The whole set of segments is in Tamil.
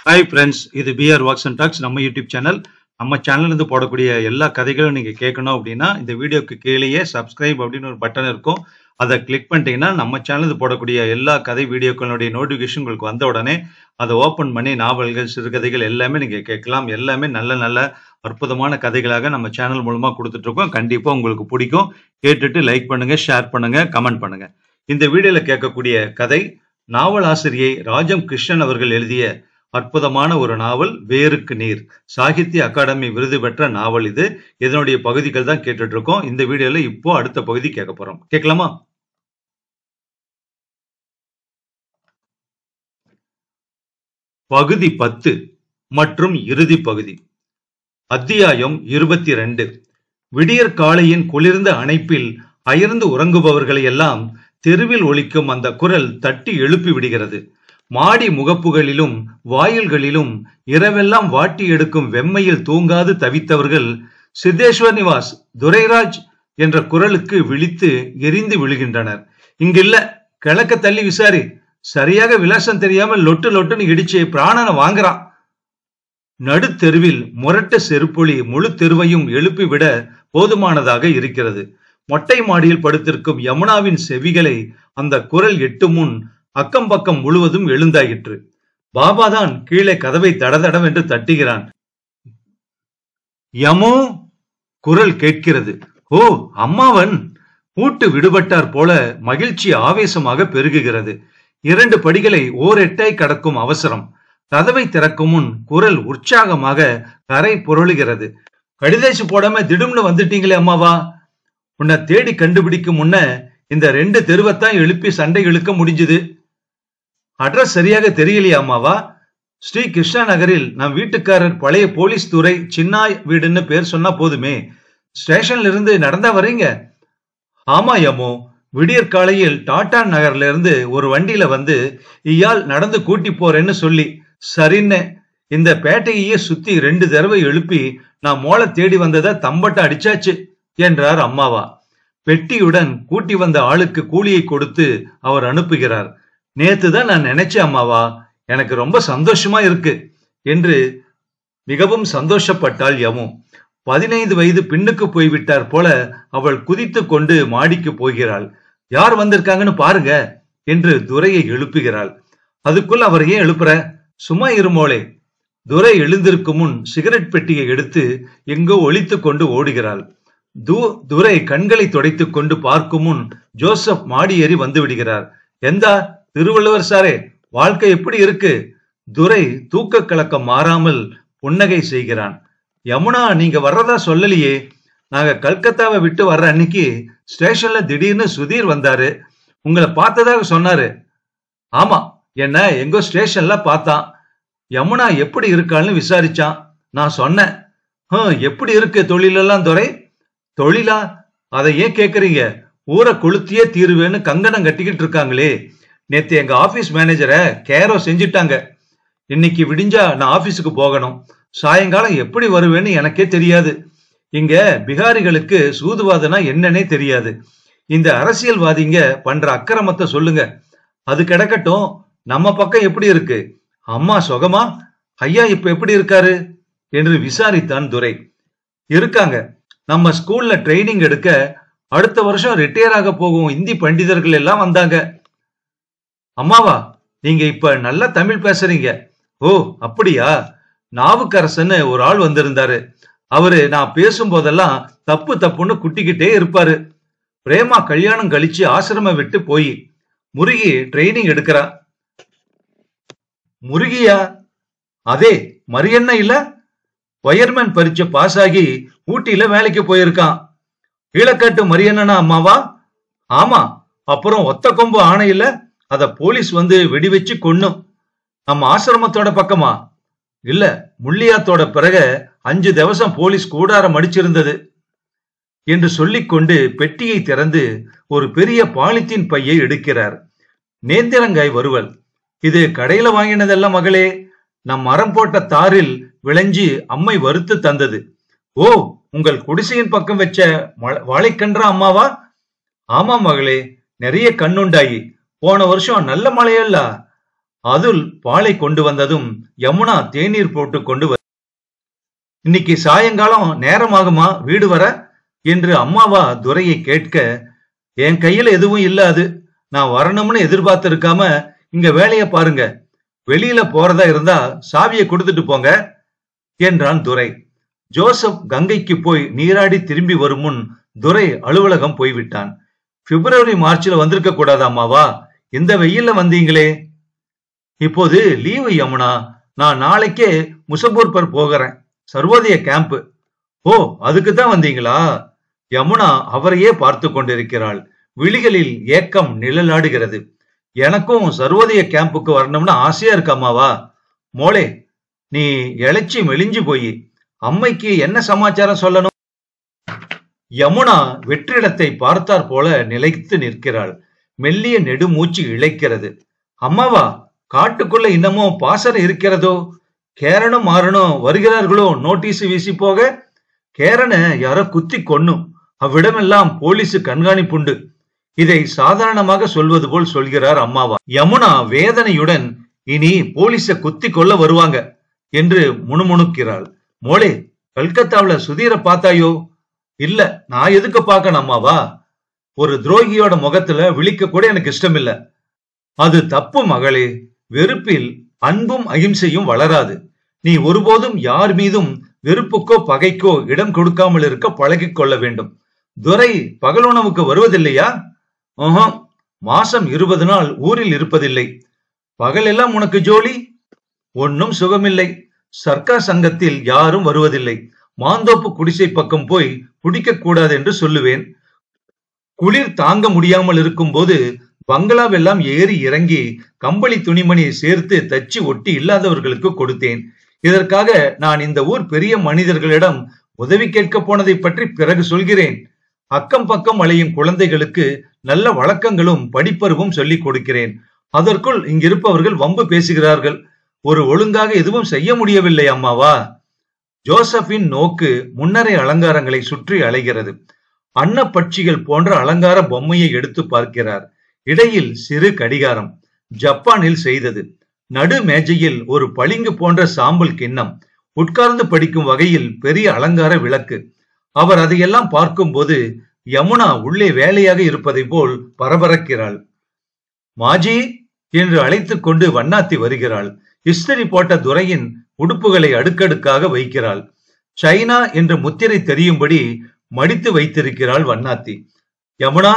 ஹாய் ஃப்ரெண்ட்ஸ், இது பிஆர் வாக்ஸ் அண்ட் டாக்ஸ் நம்ம யூடியூப் சேனல். நம்ம சேனல்லேருந்து போடக்கூடிய எல்லா கதைகளும் நீங்கள் கேட்கணும் அப்படின்னா இந்த வீடியோக்கு கீழேயே சப்ஸ்கிரைப் அப்படின்னு ஒரு பட்டன் இருக்கும். அதை கிளிக் பண்ணிட்டீங்கன்னா நம்ம சேனலுக்கு போடக்கூடிய எல்லா கதை வீடியோக்களுடைய நோட்டிஃபிகேஷன் உங்களுக்கு வந்த உடனே அதை ஓப்பன் பண்ணி நாவல்கள், சிறுகதைகள் எல்லாமே நீங்கள் கேட்கலாம். எல்லாமே நல்ல நல்ல அற்புதமான கதைகளாக நம்ம சேனல் மூலமாக கொடுத்துட்ருக்கோம். கண்டிப்பாக உங்களுக்கு பிடிக்கும். கேட்டுட்டு லைக் பண்ணுங்கள், ஷேர் பண்ணுங்கள், கமெண்ட் பண்ணுங்கள். இந்த வீடியோவில் கேட்கக்கூடிய கதை நாவல் ஆசிரியை ராஜம் கிருஷ்ணன் அவர்கள் எழுதிய அற்புதமான ஒரு நாவல் வேருக்கு நீர். சாகித்ய அகாடமி விருது பெற்ற நாவல் இது. இதனுடைய பகுதிகள் தான் கேட்டுட்டு இருக்கோம். இந்த வீடியோல இப்போ அடுத்த பகுதி கேட்க போறோம். கேட்கலாமா? பகுதி 10 மற்றும் இறுதி பகுதி. அத்தியாயம் 22. விடியற் காலையின் குளிர்ந்த அணைப்பில் அயர்ந்து உறங்குபவர்களை எல்லாம் தெருவில் ஒலிக்கும் அந்த குரல் தட்டி எழுப்பி விடுகிறது. மாடி முகப்புகளிலும் வாயில்களிலும் இரவெல்லாம் வாட்டி எடுக்கும் வெம்மையில் தூங்காது தவித்தவர்கள் சித்தேஸ்வர் நிவாஸ், துரைராஜ் என்ற குரலுக்கு விழித்து எரிந்து விழுகின்றனர். இங்கில்ல, கிழக்க தள்ளி விசாரி. சரியாக விலாசம் தெரியாமல் லொட்டு லொட்டுன்னு இடிச்சு பிராணனை வாங்குறான். நடுத்தெருவில் முரட்ட செருப்பொலி முழு தெருவையும் எழுப்பிவிட போதுமானதாக இருக்கிறது. மொட்டை மாடியில் படுத்திருக்கும் யமுனாவின் செவிகளை அந்த குரல் எட்டு முன் அக்கம் பக்கம் முழுவதும் எழுந்தாயிற்று. பாபாதான் கீழே கதவை தடதடவென்று தட்டுகிறான். யமோ, குரல் கேட்கிறது. ஓ, அம்மாவன்! பூட்டு விடுபட்டார் போல மகிழ்ச்சி ஆவேசமாக பெருகுகிறது. 2 படிகளை ஓரெட்டாய் கடக்கும் அவசரம். கதவை திறக்கும் முன் குரல் உற்சாகமாக கரை புரளுகிறது. கடிதேசு போடாம திடும்னு வந்துட்டீங்களே அம்மாவா! உன்னை தேடி கண்டுபிடிக்கும் முன்ன இந்த 2 தெருவைத்தான் எழுப்பி சண்டை இழுக்க முடிஞ்சுது. அட்ரஸ் சரியாக தெரியலையா அம்மாவா? ஸ்ரீ கிருஷ்ணா நகரில் நம் வீட்டுக்காரர் பழைய போலீஸ் துறை சின்னாய் வீடுன்னு பேர் சொன்னா போதுமே. ஸ்டேஷன்ல இருந்து நடந்தா வரீங்க? ஆமா யமோ, விடியற் காலையில் டாடா நகர்ல இருந்து ஒரு வண்டியில வந்து இயால் நடந்து கூட்டி போறேன்னு சொல்லி சரின்னு இந்த பேட்டையே சுத்தி 2 தடவை எழுப்பி நான் மோளை தேடி வந்ததை தம்பட்ட அடிச்சாச்சு என்றார் அம்மாவா. பெட்டியுடன் கூட்டி வந்த ஆளுக்கு கூலியை கொடுத்து அவர் அனுப்புகிறார். நேத்துதான் நான் நினைச்சேன் அம்மாவா, எனக்கு ரொம்ப சந்தோஷமா இருக்கு என்று மிகவும் சந்தோஷப்பட்டாள் யமு. 15 வயது பின்னுக்கு போய்விட்டார் போல அவள் குதித்து கொண்டு மாடிக்கு போகிறாள். யார் வந்திருக்காங்கன்னு பாருங்க என்று துரையை எழுப்புகிறாள். அதுக்குள் அவர் ஏன் எழுப்புற? சும்மா இருமோளே. துரை எழுந்திருக்கும் முன் சிகரெட் பெட்டியை எடுத்து எங்கோ ஒளித்து கொண்டு ஓடுகிறாள். துரை கண்களை துடைத்துக் கொண்டு பார்க்கும் முன் ஜோசப் மாடி ஏறி வந்து விடுகிறார். எந்தா திருவள்ளுவர் சாரே, வாழ்க்கை எப்படி இருக்கு? துரை தூக்க கலக்கம் மாறாமல் புன்னகை செய்கிறான். யமுனா, நீங்க வர்றதா சொல்லலையே. நாங்க கல்கத்தாவை விட்டு வர்ற அன்னைக்கு ஸ்டேஷன்ல திடீர்னு சுதீர் வந்தாரு. உங்களை பார்த்ததாக சொன்னாரு. ஆமா, என்ன எங்கோ ஸ்டேஷன்ல பார்த்தான். யமுனா எப்படி இருக்கான்னு விசாரிச்சான். நான் சொன்னேன், எப்படி இருக்கு தொழிலெல்லாம் துரை? தொழிலா? அதை ஏன் கேக்குறீங்க? ஊரை கொளுத்தியே தீருவேன்னு கங்கணம் கட்டிக்கிட்டு இருக்காங்களே. நேத்து எங்க ஆபீஸ் மேனேஜரை கேரோ செஞ்சிட்டாங்க. இன்னைக்கு விடிஞ்சா நான் ஆபீஸுக்கு போகணும். சாயங்காலம் எப்படி வருவேன்னு எனக்கே தெரியாது. இங்க பிகாரிகளுக்கு சூதுவாதனா என்னன்னே தெரியாது. இந்த அரசியல்வாதிங்க பண்ற அக்கிரமத்தை சொல்லுங்க. அது கிடக்கட்டும், நம்ம பக்கம் எப்படி இருக்கு? அம்மா சுகமா? ஐயா இப்ப எப்படி இருக்காரு என்று விசாரித்தான் துரை. இருக்காங்க. நம்ம ஸ்கூல்ல ட்ரைனிங் எடுக்க அடுத்த வருஷம் ரிட்டையர் ஆக போகும் இந்தி பண்டிதர்கள் எல்லாம் வந்தாங்க. அம்மாவா, நீங்க இப்ப நல்லா தமிழ் பேசுறீங்க. ஓ அப்படியா? நாவுக்கரசன்னு ஒரு ஆள் வந்திருந்தாரு. அவரு நான் பேசும் போதெல்லாம் தப்பு தப்புன்னு குட்டிக்கிட்டே இருப்பாரு. பிரேமா கல்யாணம் கழிச்சு ஆசிரமம் விட்டு போய் முருகி ட்ரைனிங் எடுக்கிறா. முருகியா? அதே மரியண்ணா இல்ல? வயர்மேன் பரீட்சை பாஸ் ஆகி ஊட்டியில வேலைக்கு போயிருக்கான். கீழக்காட்டு மரியண்ணனா அம்மாவா? ஆமா. அப்புறம் ஒத்த கொம்பு ஆணை இல்ல, அத போலீஸ் வந்து வெடி வச்சு கொன்னும். நம்ம ஆசிரமத்தோட பக்கமா? இல்ல, முள்ளியாத்தோட பிறகு 5 திவசம் போலீஸ் கூடாரம் அடிச்சிருந்தது என்று சொல்லிக்கொண்டு பெட்டியை திறந்து ஒரு பெரிய பாலித்தீன் பையை எடுக்கிறார். நேந்திரங்காய் வறுவல். இது கடையில வாங்கினதெல்லாம் மகளே, நம் மரம் போட்ட தாரில் விளைஞ்சி அம்மை வறுத்து தந்தது. ஓ, உங்கள் குடிசையின் பக்கம் வச்ச வாழைக்கன்றா அம்மாவா? ஆமா மகளே, நிறைய கண்ணுண்டாயி. போன வருஷம் நல்ல மழையல்ல. அதுல் பாலை கொண்டு வந்ததும் யமுனா தேநீர் போட்டு கொண்டு இன்னைக்கு சாயங்காலம் நேரமாகுமா வீடு வர என்று அம்மாவா துரையை கேட்க, என் கையில எதுவும் இல்லாது, நான் வரணும்னு எதிர்பார்த்திருக்காம இங்க வேலைய பாருங்க, வெளியில போறதா இருந்தா சாவியை கொடுத்துட்டு போங்க என்றான் துரை. ஜோசப் கங்கைக்கு போய் நீராடி திரும்பி வரும் முன் துரை அலுவலகம் போய்விட்டான். பிப்ரவரி மார்ச்ல வந்திருக்க கூடாது அம்மாவா, இந்த வெயில்ல வந்தீங்களே. இப்போது லீவு யமுனா, நான் நாளைக்கே முசபூர்பர் போகிறேன், சர்வோதய கேம்ப். ஓ, அதுக்குத்தான் வந்தீங்களா? யமுனா அவரையே பார்த்து கொண்டிருக்கிறாள். விழிகளில் ஏக்கம் நிழலாடுகிறது. எனக்கும் சர்வோதய கேம்புக்கு வரணும்னு ஆசையா இருக்கு அம்மாவா. மோளே, நீ இழைச்சி மெலிஞ்சு போய் அம்மைக்கு என்ன சமாச்சாரம் சொல்லணும்? யமுனா வெற்றிடத்தை பார்த்தார் போல நிலைத்து நிற்கிறாள். மெல்லிய நெடுமூச்சு இழைக்கிறது. அம்மாவா, காட்டுக்குள்ள இன்னமும் பாசறை இருக்கிறதோ? கேரனும் மாறனும் வருகிறார்களோ நோட்டீஸ் வீசி போக? கேரனை யாரோ குத்தி கொன்னும், அவ்விடமெல்லாம் போலீஸ் கண்காணிப்புண்டு. இதை சாதாரணமாக சொல்வது போல் சொல்கிறார் அம்மாவா. யமுனா வேதனையுடன், இனி போலீஸ குத்தி கொள்ள வருவாங்க என்று முணுமுணுக்கிறாள். மோளே, கல்கத்தாவுல சுதீர பார்த்தாயோ? இல்ல, நான் எதுக்கு பார்க்கணும் அம்மாவா? ஒரு துரோகியோட முகத்துல விழிக்க கூட எனக்கு இஷ்டம் இல்ல. அது தப்பு மகளே. வெறுப்பில் அன்பும் அகிம்சையும் வளராது. நீ ஒருபோதும் யார் மீதும் வெறுப்புக்கோ பகைக்கோ இடம் கொடுக்காமல் இருக்க பழகிக் கொள்ள வேண்டும். துரை பகல் உணவுக்கு வருவதில்லையா? மாசம் 20 நாள் ஊரில் இருப்பதில்லை. பகல் எல்லாம் உனக்கு ஜோலி? ஒன்னும் சுகமில்லை. சர்க்கார் சங்கத்தில் யாரும் வருவதில்லை. மாந்தோப்பு குடிசை பக்கம் போய் குடிக்க கூடாது என்று சொல்லுவேன். குளிர் தாங்க முடியாமல் இருக்கும் போது பங்களாவெல்லாம் ஏறி இறங்கி கம்பளி துணிமணி சேர்த்து தச்சு ஒட்டி இல்லாதவர்களுக்கு கொடுத்தேன். இதற்காக நான் இந்த ஊர் பெரிய மனிதர்களிடம் உதவி கேட்க போனதை பற்றி பிறகு சொல்கிறேன். அக்கம் பக்கம் அலையும் குழந்தைகளுக்கு நல்ல வழக்கங்களும் படிப்பறிவும் சொல்லிக் கொடுக்கிறேன். அதற்குள் இங்கிருப்பவர்கள் வம்பு பேசுகிறார்கள். ஒரு ஒழுங்காக எதுவும் செய்ய முடியவில்லை அம்மாவா. ஜோசப்பின் நோக்கு முன்னரை அலங்காரங்களை சுற்றி அலைகிறது. அன்னப்பட்சிகள் போன்ற அலங்கார பொம்மையை எடுத்து பார்க்கிறார். இடையில் சிறு கடிகாரம், ஜப்பானில் செய்தது. நடு மேஜையில் ஒரு பளிங்கு போன்ற சாம்பல் கிண்ணம், உட்கார்ந்து படிக்கும் வகையில் பெரிய அலங்கார விளக்கு. அவர் அதையெல்லாம் பார்க்கும்போது யமுனா உள்ளே வேலையாக இருப்பதை போல் பரபரக்கிறாள். மாஜி என்று அழைத்துக் கொண்டு வண்ணாத்தி வருகிறாள். இஸ்திரி போட்ட துரையின் உடுப்புகளை அடுக்கடுக்காக வைக்கிறாள். சைனா என்ற முத்திரை தெரியும்படி மடித்து வைத்திருக்கிறாள் வண்ணாத்தி. யமுனா,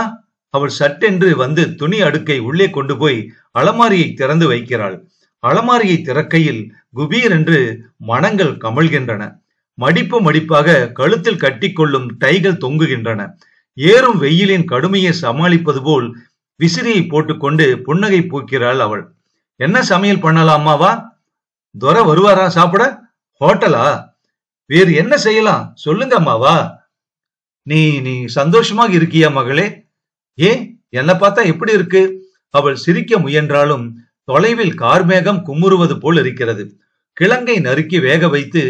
அவள் சட்டென்று வந்து துணி அடுக்கை உள்ளே கொண்டு போய் அலமாரியை திறந்து வைக்கிறாள். அலமாரியை திறக்கையில் குபீர் என்று மணங்கள் கமழ்கின்றன. மடிப்பு மடிப்பாக கழுத்தில் கட்டிக்கொள்ளும் டைகள் தொங்குகின்றன. ஏறும் வெயிலின் கடுமையை சமாளிப்பது போல் விசிறியை போட்டுக்கொண்டு புன்னகை பூக்கிறாள் அவள். என்ன சமையல் பண்ணலாமாவா? துரை வருவாரா சாப்பிட? ஹோட்டலா? வேறு என்ன செய்யலாம் சொல்லுங்க அம்மாவா. நீ சந்தோஷமாக இருக்கியா மகளே? ஏன், என்ன பார்த்தா எப்படி இருக்கு? அவள் சிரிக்க முயன்றாலும் தொலைவில் கார்மேகம் குமுறுவது போல் இருக்கிறது. கிழங்கை நறுக்கி வேக வைத்து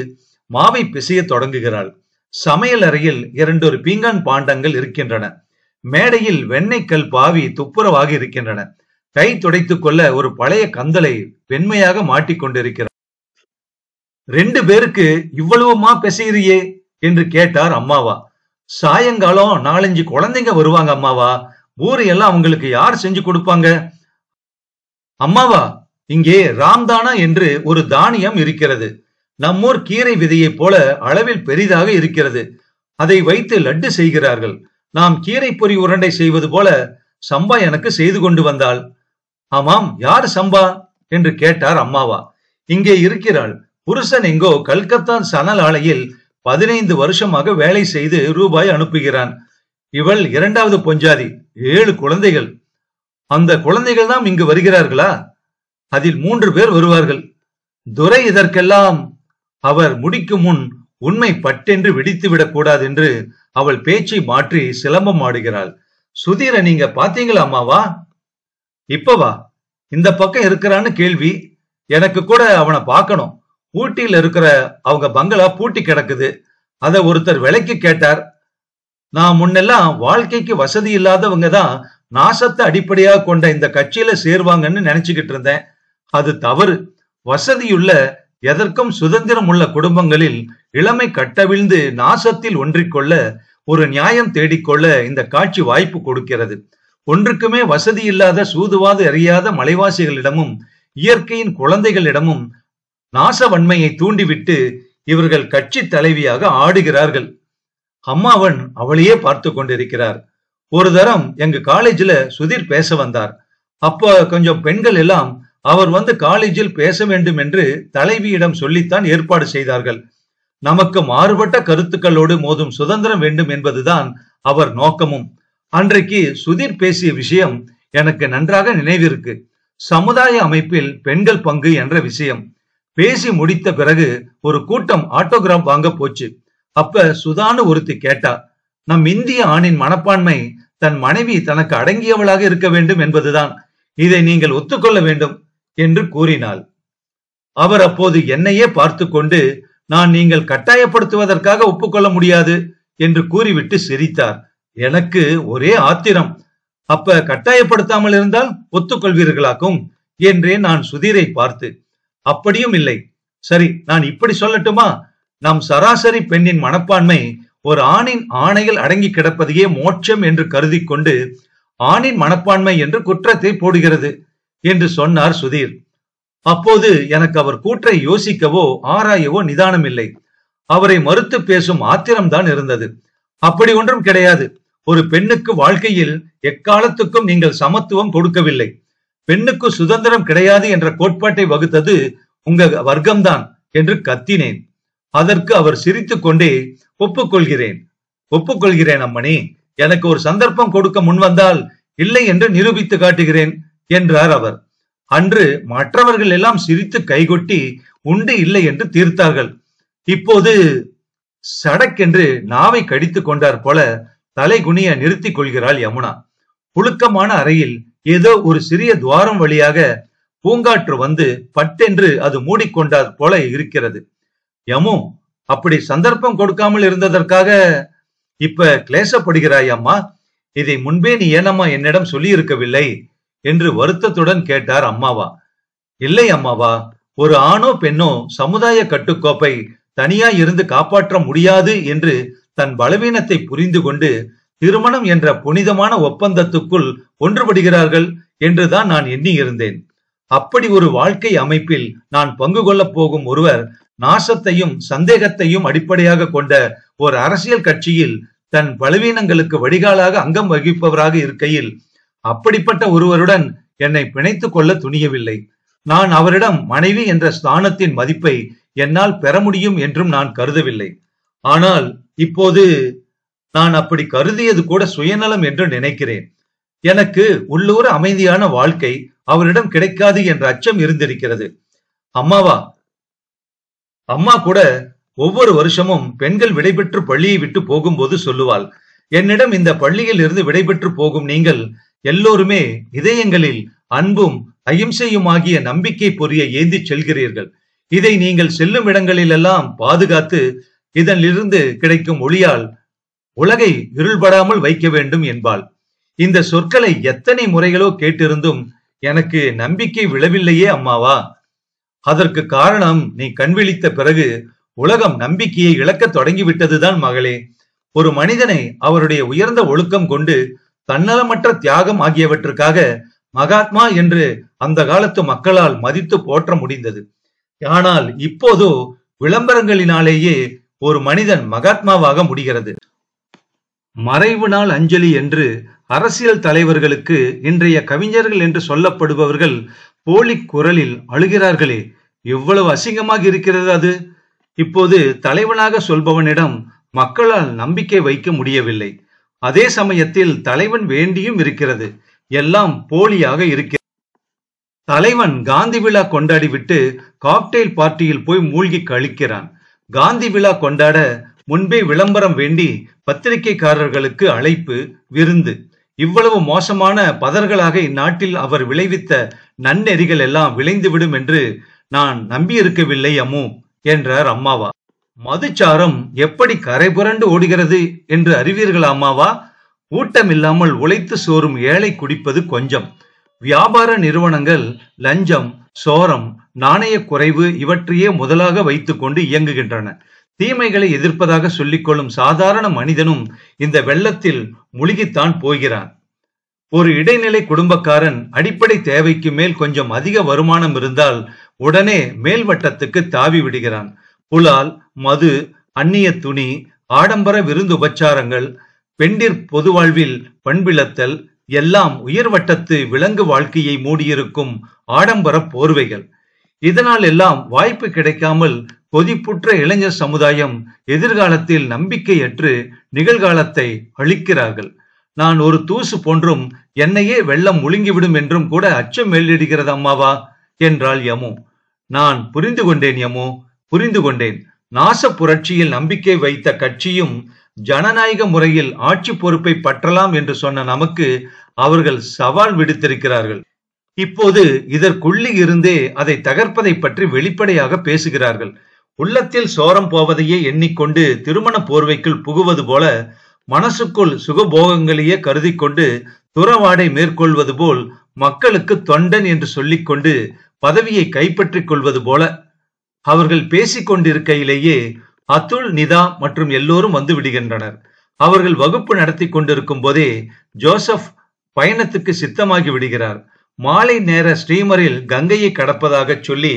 மாவை பிசைய தொடங்குகிறாள். சமையல் அறையில் 2 பீங்கான் பாண்டங்கள் இருக்கின்றன. மேடையில் வெண்ணெய் கல் பாவி துப்புரவாக இருக்கின்றன. கை துடைத்துக் கொள்ள ஒரு பழைய கந்தலை வெண்மையாக மாட்டிக்கொண்டிருக்கிறார். 2 பேருக்கு இவ்வளவுமா பிசைறியே என்று கேட்டார் அம்மாவா. சாயங்காலம் 4-5 குழந்தைங்க வருவாங்க அம்மாவா. ஊரு எல்லாம் அவங்களுக்கு யார் செஞ்சு கொடுப்பாங்க? அம்மாவா, இங்கே ராம்தானா என்று ஒரு தானியம் இருக்கிறது. நம்மூர் கீரை விதையை போல அளவில் பெரிதாக இருக்கிறது. அதை வைத்து லட்டு செய்கிறார்கள். நாம் கீரை பொரி உருண்டை செய்வது போல சம்பா எனக்கு செய்து கொண்டு வந்தாள். ஆமாம், யார் சம்பா என்று கேட்டார் அம்மாவா. இங்கே இருக்கிறாள். புருஷன் எங்கோ கல்கத்தா சணல் ஆலையில் 15 வருஷமாக வேலை செய்து ரூபாய் அனுப்புகிறான். இவள் 2வது பொஞ்சாதி. 7 குழந்தைகள். அந்த குழந்தைகள் தான் இங்கு வருகிறார்களா? அதில் 3 பேர் வருவார்கள். துரை இதற்கெல்லாம் அவர் முடிக்கும் முன் உண்மை பட்டென்று வெடித்து விடக் கூடாது என்று அவள் பேச்சை மாற்றி சிலம்பம் ஆடுகிறாள். சுதீர நீங்க பாத்தீங்களா அம்மாவா? இப்பவா? இந்த பக்கம் இருக்கிறான்னு கேள்வி. எனக்கு கூட அவனை பார்க்கணும். ஊட்டியில் இருக்கிற அவங்க பங்களா பூட்டி கிடக்குது. அத ஒருத்தர் விலைக்கு கேட்டார். நான் முன்னெல்லாம் வாழ்க்கைக்கு வசதி இல்லாதவங்க தான் நாசத்தை அடிப்படையாக கொண்ட இந்த கட்சியில சேருவாங்கன்னு நினைச்சுக்கிட்டு இருந்தேன். அது தவறு. வசதியுள்ள எதற்கும் சுதந்திரம் உள்ள குடும்பங்களில் இளமை கட்டவிழ்ந்து நாசத்தில் ஒன்றிக்கொள்ள ஒரு நியாயம் தேடிக்கொள்ள இந்த காட்சி வாய்ப்பு கொடுக்கிறது. ஒன்றுக்குமே வசதி இல்லாத சூதுவாது அறியாத மலைவாசிகளிடமும் இயற்கையின் குழந்தைகளிடமும் நாசவன்மையை தூண்டிவிட்டு இவர்கள் கட்சி தலைவியாக ஆடுகிறார்கள். அம்மாவன் அவளையே பார்த்து கொண்டிருக்கிறார். ஒரு தரம் எங்க காலேஜ்ல சுதீர் பேச வந்தார். அப்ப கொஞ்சம் பெண்கள் எல்லாம் அவர் வந்து காலேஜில் பேச வேண்டும் என்று தலைவியிடம் சொல்லித்தான் ஏற்பாடு செய்தார்கள். நமக்கு மாறுபட்ட கருத்துக்களோடு மோதும் சுதந்திரம் வேண்டும் என்பதுதான் அவர் நோக்கமும். அன்றைக்கு சுதீர் பேசிய விஷயம் எனக்கு நன்றாக நினைவிருக்கு. சமுதாய அமைப்பில் பெண்கள் பங்கு என்ற விஷயம். பேசி முடித்த பிறகு ஒரு கூட்டம் ஆட்டோகிராஃப் வாங்க போச்சு. அப்ப சுதான்னு ஒருத்தி கேட்டா, நம் இந்திய ஆணின் மனப்பான்மை தன் மனைவி தனக்கு அடங்கியவளாக இருக்க வேண்டும் என்பதுதான். இதை நீங்கள் ஒத்துக்கொள்ள வேண்டும் என்று கூறினாள். அவர் அப்போது என்னையே பார்த்து கொண்டு, நான் நீங்கள் கட்டாயப்படுத்துவதற்காக ஒப்புக்கொள்ள முடியாது என்று கூறிவிட்டு சிரித்தார். எனக்கு ஒரே ஆத்திரம். அப்ப கட்டாயப்படுத்தாமல் இருந்தால் ஒத்துக்கொள்வீர்களாக்கும் என்றேன் நான் சுதீரை பார்த்து. அப்படியும் இல்லை. சரி, நான் இப்படி சொல்லட்டுமா? நம் சராசரி பெண்ணின் மனப்பான்மை ஒரு ஆணின் ஆணையில் அடங்கி கிடப்பதையே மோட்சம் என்று கருதி கொண்டு ஆணின் மனப்பான்மை என்று குற்றத்தை போடுகிறது என்று சொன்னார் சுதீர். அப்போது எனக்கு அவர் கூற்றை யோசிக்கவோ ஆராயவோ நிதானம் இல்லை. அவரை மறுத்து பேசும் ஆத்திரம்தான் இருந்தது. அப்படி ஒன்றும் கிடையாது. ஒரு பெண்ணுக்கு வாழ்க்கையில் எக்காலத்துக்கும் நீங்கள் சமத்துவம் கொடுக்கவில்லை. பெண்ணுக்கு சுதந்திரம் கிடையாது என்ற கோட்பாட்டை வகுத்தது உங்க வர்க்கம்தான் என்று கத்தினேன். அதற்கு அவர் சிரித்துக் கொண்டே, ஒப்புக்கொள்கிறேன் அம்மணி. எனக்கு ஒரு சந்தர்ப்பம் கொடுக்க முன்வந்தால் இல்லை என்று நிரூபித்து காட்டுகிறேன் என்றார் அவர். அன்று மற்றவர்கள் எல்லாம் சிரித்து கைகொட்டி உண்டு இல்லை என்று தீர்த்தார்கள். இப்போது சடக்கென்று நாவை கடித்துக் கொண்டார் போல தலை குனிய நிறுத்திக் கொள்கிறாள் யமுனா. புழுக்கமான அறையில் ஏதோ ஒரு சிறிய துவாரம் வழியாக பூங்காற்று வந்து பட்டென்று அது மூடிக்கொண்டார் போல இருக்கிறது. யமு, அப்படி சந்தர்ப்பம் கொடுக்காமல் இருந்ததற்காக இப்ப கிளேசப்படுகிறாய் அம்மா? இதை முன்பே நீ ஏனம்மா என்னிடம் சொல்லி இருக்கவில்லை என்று வருத்தத்துடன் கேட்டார் அம்மாவா. இல்லை அம்மாவா, ஒரு ஆணோ பெண்ணோ சமுதாய கட்டுக்கோப்பை தனியா இருந்து காப்பாற்ற முடியாது என்று தன் பலவீனத்தை புரிந்து கொண்டு திருமணம் என்ற புனிதமான ஒப்பந்தத்துக்குள் ஒன்றுபடுகிறார்கள் என்றுதான் நான் எண்ணி இருந்தேன். அப்படி ஒரு வாழ்க்கை அமைப்பில் நான் பங்கு கொள்ளப் போகும் ஒருவர் நாசத்தையும் சந்தேகத்தையும் அடிப்படையாக கொண்ட ஒரு அரசியல் கட்சியில் தன் பலவீனங்களுக்கு வடிகாலாக அங்கம் வகிப்பவராக இருக்கையில் அப்படிப்பட்ட ஒருவருடன் என்னை பிணைத்துக் கொள்ள துணியவில்லை. நான் அவரிடம் மனைவி என்ற ஸ்தானத்தின் மதிப்பை என்னால் பெற முடியும் என்றும் நான் கருதவில்லை. ஆனால் இப்போது நான் அப்படி கருதியது கூட சுயநலம் என்று நினைக்கிறேன். எனக்கு உள்ளூர அமைதியான வாழ்க்கை அவரிடம் கிடைக்காது என்ற அச்சம் இருந்திருக்கிறது. அம்மாவா, அம்மா கூட ஒவ்வொரு வருஷமும் பெண்கள் விடைபெற்று பள்ளியை விட்டு போகும்போது சொல்லுவாள், என்னிடம் இந்த பள்ளியில் இருந்து விடைபெற்று போகும் நீங்கள் எல்லோருமே இதயங்களில் அன்பும் அகிம்சையுமாகிய நம்பிக்கை பொறியை ஏந்தி செல்கிறீர்கள். இதை நீங்கள் செல்லும் இடங்களில் எல்லாம் பாதுகாத்து இதனிலிருந்து கிடைக்கும் ஒளியால் உலகை இருள்படாமல் வைக்க வேண்டும் என்பாள். இந்த சொற்களை எத்தனை முறைகளோ கேட்டிருந்தும் எனக்கு நம்பிக்கை விழவில்லையே அம்மாவா. அதற்கு காரணம் நீ கண்விழித்த பிறகு உலகம் நம்பிக்கையை இழக்க தொடங்கிவிட்டதுதான் மகளே. ஒரு மனிதனை அவருடைய உயர்ந்த ஒழுக்கம் கொண்டு தன்னலமற்ற தியாகம் ஆகியவற்றுக்காக மகாத்மா என்று அந்த காலத்து மக்களால் மதித்து போற்ற முடிந்தது. ஆனால் இப்போதோ விளம்பரங்களினாலேயே ஒரு மனிதன் மகாத்மாவாக முடிகிறது. மறைவு நாள் அஞ்சலி என்று அரசியல் தலைவர்களுக்கு இன்றைய கவிஞர்கள் என்று சொல்லப்படுபவர்கள் போலி குரலில் அழுகிறார்களே, எவ்வளவு அசிங்கமாக இருக்கிறது அது. இப்போது தலைவனாக சொல்பவனிடம் மக்களால் நம்பிக்கை வைக்க முடியவில்லை. அதே சமயத்தில் தலைவன் வேண்டியும் இருக்கிறது. எல்லாம் போலியாக இருக்கிறது. தலைவன் காந்தி விழா கொண்டாடிவிட்டு காக்டெயில் பார்ட்டியில் போய் மூழ்கி கழிக்கிறான். காந்தி விழா கொண்டாட முன்பே விளம்பரம் வேண்டி பத்திரிகைக்காரர்களுக்கு அழைப்பு, விருந்து. இவ்வளவு மோசமான பதர்களாக இந்நாட்டில் அவர் விளைவித்த நன்னெறிகள் எல்லாம் விளைந்துவிடும் என்று நான் நம்பியிருக்கவில்லை அம்மு என்றார் அம்மாவா. மதுச்சாரம் எப்படி கரை புரண்டு ஓடுகிறது என்று அறிவீர்களா அம்மாவா? ஊட்டமில்லாமல் உழைத்து சோறும் ஏழை குடிப்பது கொஞ்சம். வியாபார நிறுவனங்கள் லஞ்சம், சோரம், நாணய குறைவு இவற்றையே முதலாக வைத்துக்கொண்டு இயங்குகின்றன. தீமைகளை எதிர்ப்பதாக சொல்லிக்கொள்ளும் சாதாரண மனிதனும் இந்த வெள்ளத்தில் முழுகித்தான் போகிறான். ஒரு இடைநிலை குடும்பக்காரன் அடிப்படை தேவைக்கு மேல் கொஞ்சம் அதிக வருமானம் இருந்தால் உடனே மேல்வட்டத்துக்கு தாவி விடுகிறான். புலால், மது, அந்நிய துணி, ஆடம்பர விருந்து உபச்சாரங்கள், பெண்டிர் பொது வாழ்வில் பண்பிழத்தல் எல்லாம் உயர்வட்டத்து விலங்கு வாழ்க்கையை மூடியிருக்கும் ஆடம்பர போர்வைகள். இதனால் எல்லாம் வாய்ப்பு கிடைக்காமல் கொதிப்புற்ற இளைஞர் சமுதாயம் எதிர்காலத்தில் நம்பிக்கையற்று நிகழ்காலத்தை அழிக்கிறார்கள். நான் ஒரு தூசு போன்றும் என்னையே வெள்ளம் முழுங்கிவிடும் என்றும் கூட அச்சம் மேலிடுகிறது அம்மாவா என்றாள் யமு. நான் புரிந்து கொண்டேன் யமு, புரிந்து கொண்டேன். நாச புரட்சியில் நம்பிக்கை வைத்த கட்சியும் ஜனநாயக முறையில் ஆட்சி பொறுப்பை பற்றலாம் என்று சொன்ன நமக்கு அவர்கள் சவால் விடுத்திருக்கிறார்கள். இப்போது இதற்குள்ளே இருந்தே அதை தகர்ப்பதை பற்றி வெளிப்படையாக பேசுகிறார்கள். உள்ளத்தில் சோரம் போவதையே எண்ணிக்கொண்டு திருமண போர்வைக்குள் புகுவது போல, மனசுக்குள் சுகபோகங்களையே கருதி கொண்டு துறவாடை மேற்கொள்வது போல், மக்களுக்கு தொண்டன் என்று சொல்லிக்கொண்டு பதவியை கைப்பற்றிக் கொள்வது போல அவர்கள் பேசிக் கொண்டிருக்கையிலேயே அதுல், நிதா மற்றும் எல்லோரும் வந்து விடுகின்றனர். அவர்கள் வகுப்பு நடத்தி கொண்டிருக்கும் போதே ஜோசப் பயணத்துக்கு சித்தமாகி விடுகிறார். மாலை நேர ஸ்ரீமரில் கங்கையை கடப்பதாக சொல்லி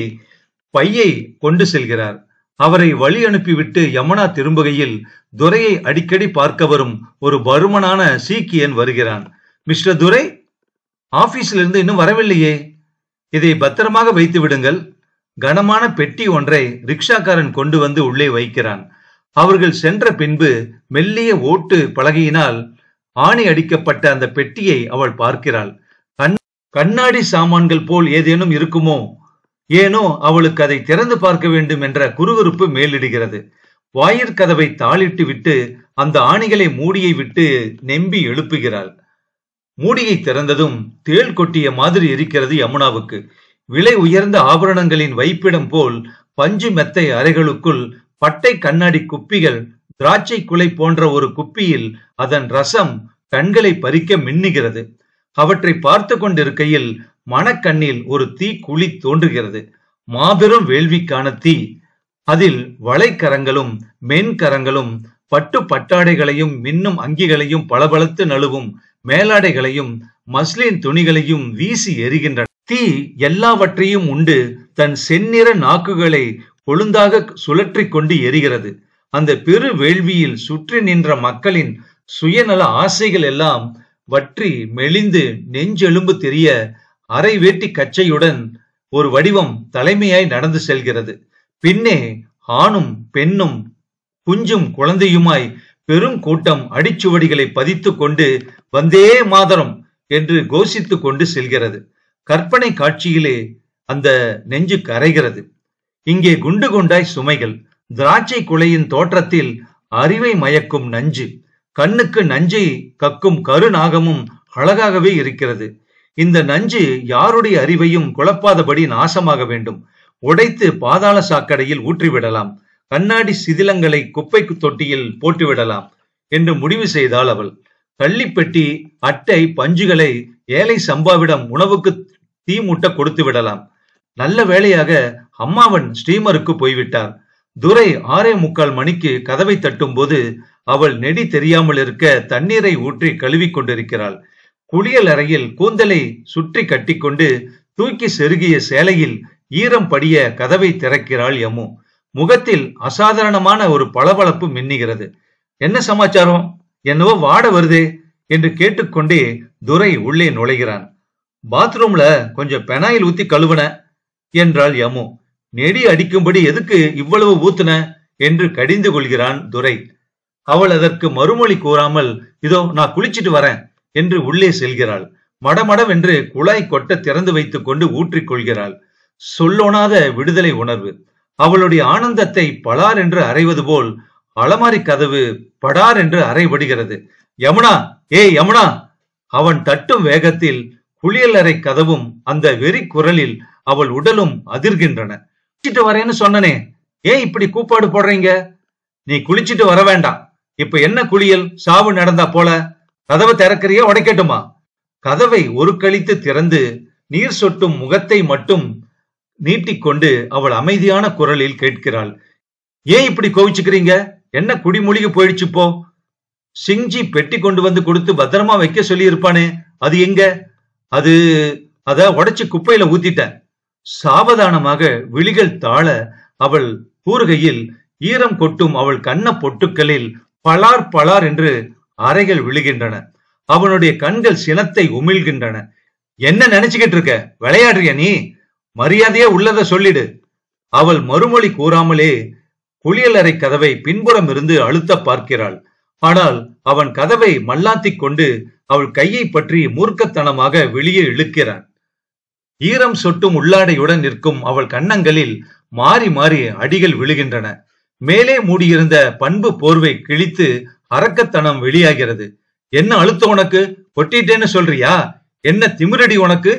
பையை கொண்டு செல்கிறார். அவரை வழி அனுப்பிவிட்டு யமுனா திரும்புகையில் துரையை அடிக்கடி பார்க்க வரும் ஒரு பருமனான சீக்கியன் வருகிறான். மிஸ்டர் துரை, ஆபீஸிலிருந்து இன்னும் வரவில்லையே? இதை பத்திரமாக வைத்து விடுங்கள். கனமான பெட்டி ஒன்றை ரிக்ஷாக்காரன் கொண்டு வந்து உள்ளே வைக்கிறான். அவர்கள் சென்ற பின்பு மெல்லிய ஓட்டு பலகையினால் ஆணி அடிக்கப்பட்ட அந்த பெட்டியை அவள் பார்க்கிறாள். கண்ணாடி சாமான்கள் போல் ஏதேனும் இருக்குமோ ஏனோ அவளுக்கு அதை திறந்து பார்க்க வேண்டும் என்ற குறுகுறுப்பு மேலிடுகிறது. வாயிற்கதவை தாளிட்டு விட்டு அந்த ஆணிகளை மூடியை விட்டு நெம்பி எழுப்புகிறாள். மூடியை திறந்ததும் தேள் கொட்டிய மாதிரி இருக்கிறது யமுனாவுக்கு. விலை உயர்ந்த ஆபரணங்களின் வைப்பிடம் போல் பஞ்சு மெத்தை அறைகளுக்குள் பட்டை கண்ணாடி குப்பிகள், திராட்சை குலை போன்ற ஒரு குப்பியில் அதன் ரசம் கண்களை பறிக்க மின்னுகிறது. அவற்றை பார்த்து கொண்டிருக்கையில் மனக்கண்ணில் ஒரு தீ குழி தோன்றுகிறது. மாபெரும் வேள்விக்கான தீ. அதில் வளைக்கரங்களும் மென்கரங்களும் பட்டு பட்டாடைகளையும் மின்னும் அங்கிகளையும் பளபளத்து நழுவும் மேலாடைகளையும் மஸ்லின் துணிகளையும் வீசி எரிகின்றன. தீ எல்லாவற்றையும் உண்டு தன் செந்நிற நாக்குகளை கொழுந்தாக சுழற்றி கொண்டு எரிகிறது. அந்த பெரு வேள்வியில் சுற்றி நின்ற மக்களின் சுயநல ஆசைகள் எல்லாம் வற்றி மெலிந்து நெஞ்செலும்பு தெரிய அரை வேட்டி கச்சையுடன் ஒரு வடிவம் தலைமையாய் நடந்து செல்கிறது. பின்னே ஆணும் பெண்ணும் குஞ்சும் குழந்தையுமாய் பெரும் கூட்டம் அடிச்சுவடிகளை பதித்து கொண்டு வந்தே மாதரம் என்று கோஷித்துக் கொண்டு செல்கிறது. கற்பனை காட்சியிலே அந்த நெஞ்சு கரைகிறது. இங்கே குண்டு குண்டாய் சுமைகள், திராட்சை குலையின் தோற்றத்தில் அறிவை மயக்கும் நஞ்சு, கண்ணுக்கு நஞ்சை கக்கும் கருநாகமும் அழகாகவே இருக்கிறது. இந்த நஞ்சு யாருடைய அறிவையும் குழப்பாதபடி நாசமாக வேண்டும். உடைத்து பாதாள சாக்கடையில் ஊற்றிவிடலாம். கண்ணாடி சிதிலங்களை குப்பை தொட்டியில் போட்டுவிடலாம் என்று முடிவு செய்தாள் அவள். கள்ளிப்பெட்டி, அட்டை, பஞ்சுகளை ஏழை சம்பாவிடம் உணவுக்கு தீ மூட்ட கொடுத்து விடலாம். நல்ல வேளையாக அம்மாவன் ஸ்ரீமருக்கு போய்விட்டார். துரை 6:45 மணிக்கு கதவை தட்டும் போது அவள் நெடி தெரியாமல் இருக்க தண்ணீரை ஊற்றி கழுவி கொண்டிருக்கிறாள். குளியல் அறையில் கூந்தலை சுற்றி கட்டிக்கொண்டு தூக்கி செருகிய சேலையில் ஈரம் படிய கதவை திறக்கிறாள் யமு. முகத்தில் அசாதாரணமான ஒரு பளபளப்பு மின்னுகிறது. என்ன சமாச்சாரம்? என்னவோ வாட வருதே என்று கேட்டுக்கொண்டே துரை உள்ளே நுழைகிறான். பாத்ரூம்ல கொஞ்சம் பெனாயில் ஊத்தி கழுவுன என்றாள் யமு. நெடி அடிக்கும்படி எதுக்கு இவ்வளவு ஊத்துன என்று கடிந்து கொள்கிறான் துரை. அவள் அதற்கு மறுமொழி கூறாமல், இதோ நான் குளிச்சிட்டு வரேன் என்று உள்ளே செல்கிறாள். மடமடவென்று குழாய் கொட்ட திறந்து வைத்துக் கொண்டு ஊற்றிக் கொள்கிறாள். சொல்லோனாத விடுதலை உணர்வு. அவளுடைய ஆனந்தத்தை பலார் என்று அறைவது போல் அலமாரி கதவு படார் என்று அறைபடுகிறது. யமுனா, ஏய் யமுனா! அவன் தட்டும் வேகத்தில் குளியல் அறை கதவும் அந்த வெறி குரலில் அவள் உடலும் அதிர்கின்றன. குளிச்சிட்டு வரேன்னு சொன்னனே, ஏன் இப்படி கூப்பாடு போடுறீங்க? நீ குளிச்சிட்டு வர வேண்டாம். இப்ப என்ன குளியல்? சாவு நடந்தா போல. கதவை திறக்கிறியா உடைக்கட்டுமா? கதவை ஒரு கழித்து திறந்து நீர் சொட்டும் முகத்தை மட்டும் நீட்டிக்கொண்டு அவள் அமைதியான குரலில் கேட்கிறாள். ஏன் இப்படி கோவிச்சுக்கிறீங்க? என்ன குடிமொழிக்கு போயிடுச்சு போ? சிங்ஜி பெட்டி கொண்டு வந்து கொடுத்து பத்திரமா வைக்க சொல்லி இருப்பானே, அது எங்க? அது அத உடைச்சு குப்பையில ஊத்திட்டேன். சாவதானமாக விழிகள் தாழ அவள் கூறுகையில் ஈரம் கொட்டும் அவள் கண்ண பொட்டுக்களில் பலார் பலார் என்று அறைகள் விழுகின்றன. அவனுடைய கண்கள் சினத்தை உமிழ்கின்றன. என்ன நினைச்சுக்கிட்டு இருக்க? விளையாடுறிய நீ? மரியாதையா உள்ளத சொல்லிடு. அவள் மறுமொழி கூறாமலே குளியலறை கதவை பின்புறம் இருந்து அழுத்த பார்க்கிறாள். ஆனால் அவன் கதவை மல்லாத்திக் கொண்டு அவள் கையை பற்றி மூர்க்கத்தனமாக வெளியே இழுக்கிறான். ஈரம் சொட்டும் உள்ளாடையுடன் நிற்கும் அவள் கன்னங்களில் மாறி மாறி அடிகள் விழுகின்றன. மேலே மூடியிருந்த பண்பு போர்வை கிழித்து அரக்கத்தனம் வெளியாகிறது. என்ன அழுத்தம் உனக்கு? கொட்டிட்டேன்னு சொல்றியா? என்ன திமிரடி உனக்கு?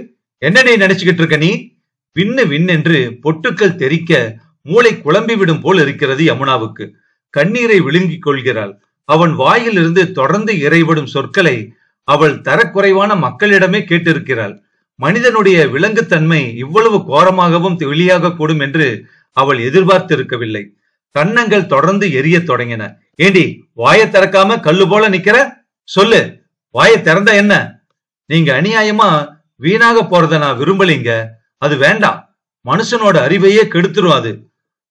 என்னடி நினைச்சுக்கிட்டு இருக்க நீ? விண்ணு விண்ணென்று பொட்டுக்கள் தெரிக்க மூளை குழம்பிவிடும் போல் இருக்கிறது யமுனாவுக்கு. கண்ணீரை விழுங்கிக் கொள்கிறாள். அவன் வாயிலிருந்து தொடர்ந்து இறைவிடும் சொற்களை அவள் தரக்குறைவான மக்களிடமே கேட்டிருக்கிறாள். மனிதனுடைய விலங்குத்தன்மை இவ்வளவு கோரமாகவும் வெளியாக கூடும் என்று அவள் எதிர்பார்த்திருக்கவில்லை. கன்னங்கள் தொடர்ந்து எரிய தொடங்கின. ஏண்டி வாயை திறக்காம கல்லு போல நிக்கிற? சொல்லு, வாயை திறந்த என்ன? நீங்க அநியாயமா வீணாக போறத நான் விரும்பலீங்க. அது வேண்டாம். மனுஷனோட அறிவையே கெடுத்துரும் அது.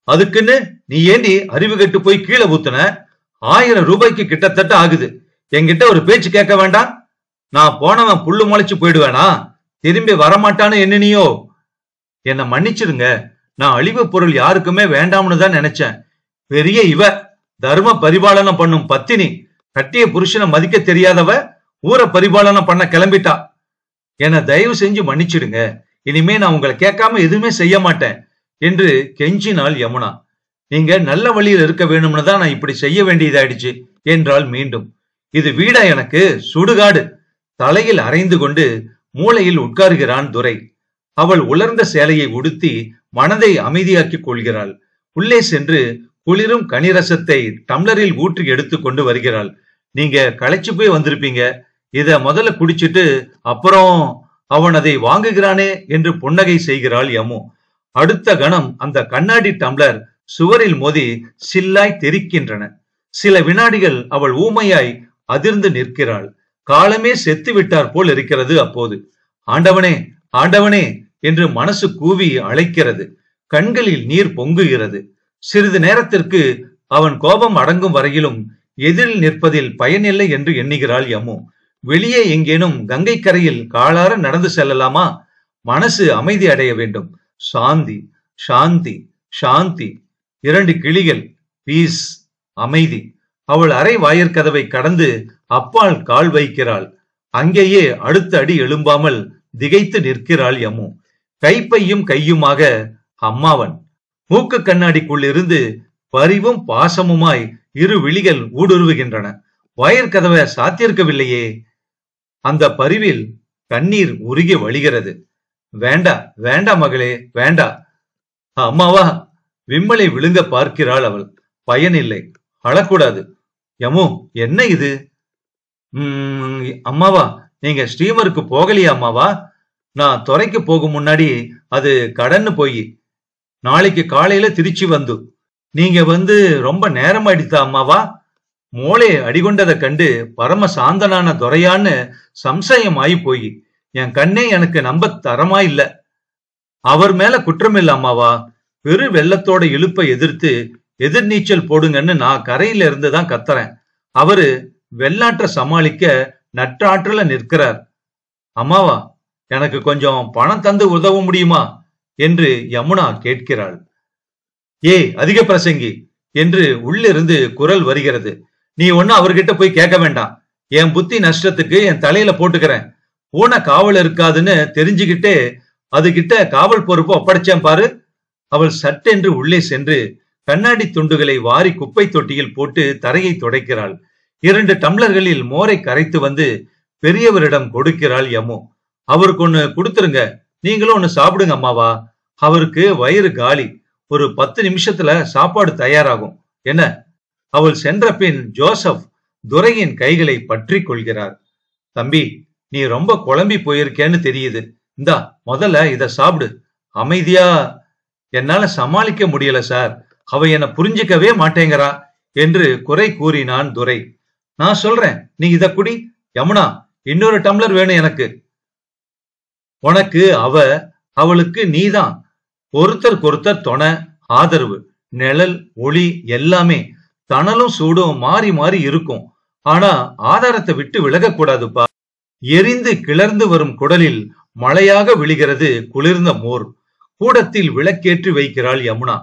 அதுக்குன்னு நீ ஏண்டி அறிவு கெட்டு போய் கீழே ஊத்துன? 1000 ரூபாய்க்கு கிட்டத்தட்ட ஆகுது. என்கிட்ட ஒரு பேச்சு கேட்க வேண்டாம். நான் போனவன் புல்லு முளைச்சு போயிடுவேனா? திரும்பி வரமாட்டான்னு எண்ணினியோ? என்ன மன்னிச்சிருங்க. நான் அழிவு பொருள் யாருக்குமே வேண்டாம்னு தான் நினைச்சேன். பெரிய இவ தர்ம பரிபாலனம் பண்ணும் பத்தினி, கட்டிய புருஷனை மதிக்க தெரியாதவ ஊரை பரிபாலனம் பண்ண கிளம்பிட்டா. என்ன தயவு செஞ்சு மன்னிச்சிடுங்க. இனிமே நான் உங்களை கேட்காம எதுவுமே செய்ய மாட்டேன் என்று கெஞ்சினாள் யமுனா. நீங்க நல்ல வழியில் இருக்க வேணும்னு தான் நான் இப்படி செய்ய வேண்டியதாயிடுச்சு என்றாள் மீண்டும். இது வீடா எனக்கு? சுடுகாடு. தலையில் அரைந்து கொண்டு மூளையில் உட்காருகிறான் துரை. அவள் உலர்ந்த சேலையை உடுத்தி மனதை அமைதியாக்கிக் கொள்கிறாள். உள்ளே சென்று குளிரும் கனிரசத்தை டம்ளரில் ஊற்றி எடுத்து கொண்டு வருகிறாள். நீங்க களைச்சு போய் வந்திருப்பீங்க. இத முதல்ல குடிச்சிட்டு அப்புறம் அவன் அதை வாங்குகிறானே என்று புன்னகை செய்கிறாள் யமு. அடுத்த கணம் அந்த கண்ணாடி டம்ளர் சுவரில் மோதி சில்லாய் தெரிக்கின்றன. சில வினாடிகள் அவள் ஊமையாய் அதிர்ந்து நிற்கிறாள். காலமே செத்து விட்டார் போல் இருக்கிறது. அப்போது ஆண்டவனே ஆண்டவனே என்று மனசு கூவி அழைக்கிறது. கண்களில் நீர் பொங்குகிறது. சிறிது நேரத்திற்கு அவன் கோபம் அடங்கும் வரையிலும் எதிரில் நிற்பதில் பயனில்லை என்று எண்ணுகிறாள் யமு. வெளியே எங்கேனும் கங்கை கரையில் காலார நடந்து செல்லலாமா? மனசு அமைதி அடைய வேண்டும். சாந்தி சாந்தி சாந்தி. 2 கிளிகள். பீஸ், அமைதி. அவள் அரை வாயிற்கதவை கடந்து அப்பால் கால் வைக்கிறாள். அங்கேயே அடுத்த அடி எழும்பாமல் திகைத்து நிற்கிறாள் யமு. கைப்பையும் கையுமாக அம்மாவன். மூக்கு கண்ணாடிக்குள் இருந்து பரிவும் பாசமுமாய் இரு விழிகள் ஊடுருவுகின்றன. வாயிற்கதவை சாத்தியிருக்கவில்லையே. அந்த பரிவில் கண்ணீர் உருகி வழிகிறது. வேண்டா வேண்டா மகளே வேண்டா. அம்மாவா? விம்மலை விழுங்க பார்க்கிறாள் அவள். பயனில்லை. அழக்கூடாது. யமு, என்ன இது? அம்மாவா, நீங்க ஸ்ரீமருக்கு போகலையா அம்மாவா? நான் துறைக்கு போகும் முன்னாடி அது கடன்னு போய் நாளைக்கு காலையில திருச்சி வந்து நீங்க வந்து ரொம்ப நேரம் ஆயிடுத்தா அம்மாவா? மூளை அடிகொண்டதை கண்டு பரம சாந்தனான துரையான்னு சம்சயம் ஆகி போய் என் கண்ணே எனக்கு நம்ப தரமா இல்ல. அவர் மேல குற்றம் இல்ல அம்மாவா. பெரு வெள்ளத்தோட இழுப்பை எதிர்த்து எதிர்நீச்சல் போடுங்கன்னு நான் கரையில இருந்துதான் கத்துறேன். அவரு வெள்ளாற்ற சமாளிக்க நற்றாற்றுல நிற்கிறார். அம்மாவா, எனக்கு கொஞ்சம் பணம் தந்து உதவ முடியுமா என்று யமுனா கேட்கிறாள். ஏய் அதிக பிரசங்கி என்று உள்ளிருந்து குரல் வருகிறது. நீ ஒன்னும் அவர்கிட்ட போய் கேட்க வேண்டாம். என் புத்தி நஷ்டத்துக்கு என் தலையில போட்டுக்கிறேன். பூனை காவல் இருக்காதுன்னு தெரிஞ்சுக்கிட்டே அதுகிட்ட காவல் பொறுப்பு ஒப்படைச்சேன் பாரு. அவள் சட்டென்று உள்ளே சென்று கண்ணாடி துண்டுகளை வாரி குப்பை தொட்டியில் போட்டு தரையை துடைக்கிறாள். 2 டம்ளர்களில் மோரை கரைத்து வந்து பெரியவரிடம் கொடுக்கிறாள் யமு. அவருக்கு ஒண்ணு கொடுத்துருங்க, நீங்களும் ஒண்ணு சாப்பிடுங்க அம்மாவா. அவருக்கு வயிறு காலி. ஒரு 10 நிமிஷத்துல சாப்பாடு தயாராகும். என்ன? அவள் சென்ற பின் ஜோசப் துரையின் கைகளை பற்றி கொள்கிறார். தம்பி, நீ ரொம்ப குழம்பி போயிருக்கேன்னு தெரியுது. இந்தா முதல்ல இத சாப்பிடு. அமைதியா என்னால சமாளிக்க முடியல சார், அவ என்ன புரிஞ்சுக்கவே மாட்டேங்கிறா என்று குறை கூறினான் துரை. நான் சொல்றேன், நீ இத குடி. யமுனா, இன்னொரு டம்ளர் வேணும் எனக்கு. உனக்கு அவளுக்கு நீதான். ஒருத்தருக்கொருத்தர் துணை, ஆதரவு, நிழல், ஒளி எல்லாமே. தணலும் சூடும் மாறி மாறி இருக்கும். ஆனா ஆதாரத்தை விட்டு விலகக்கூடாதுப்பா. எரிந்து கிளர்ந்து வரும் குடலில் மழையாக விழுகிறது குளிர்ந்த மோர். கூடத்தில் விளக்கேற்றி வைக்கிறாள் யமுனா.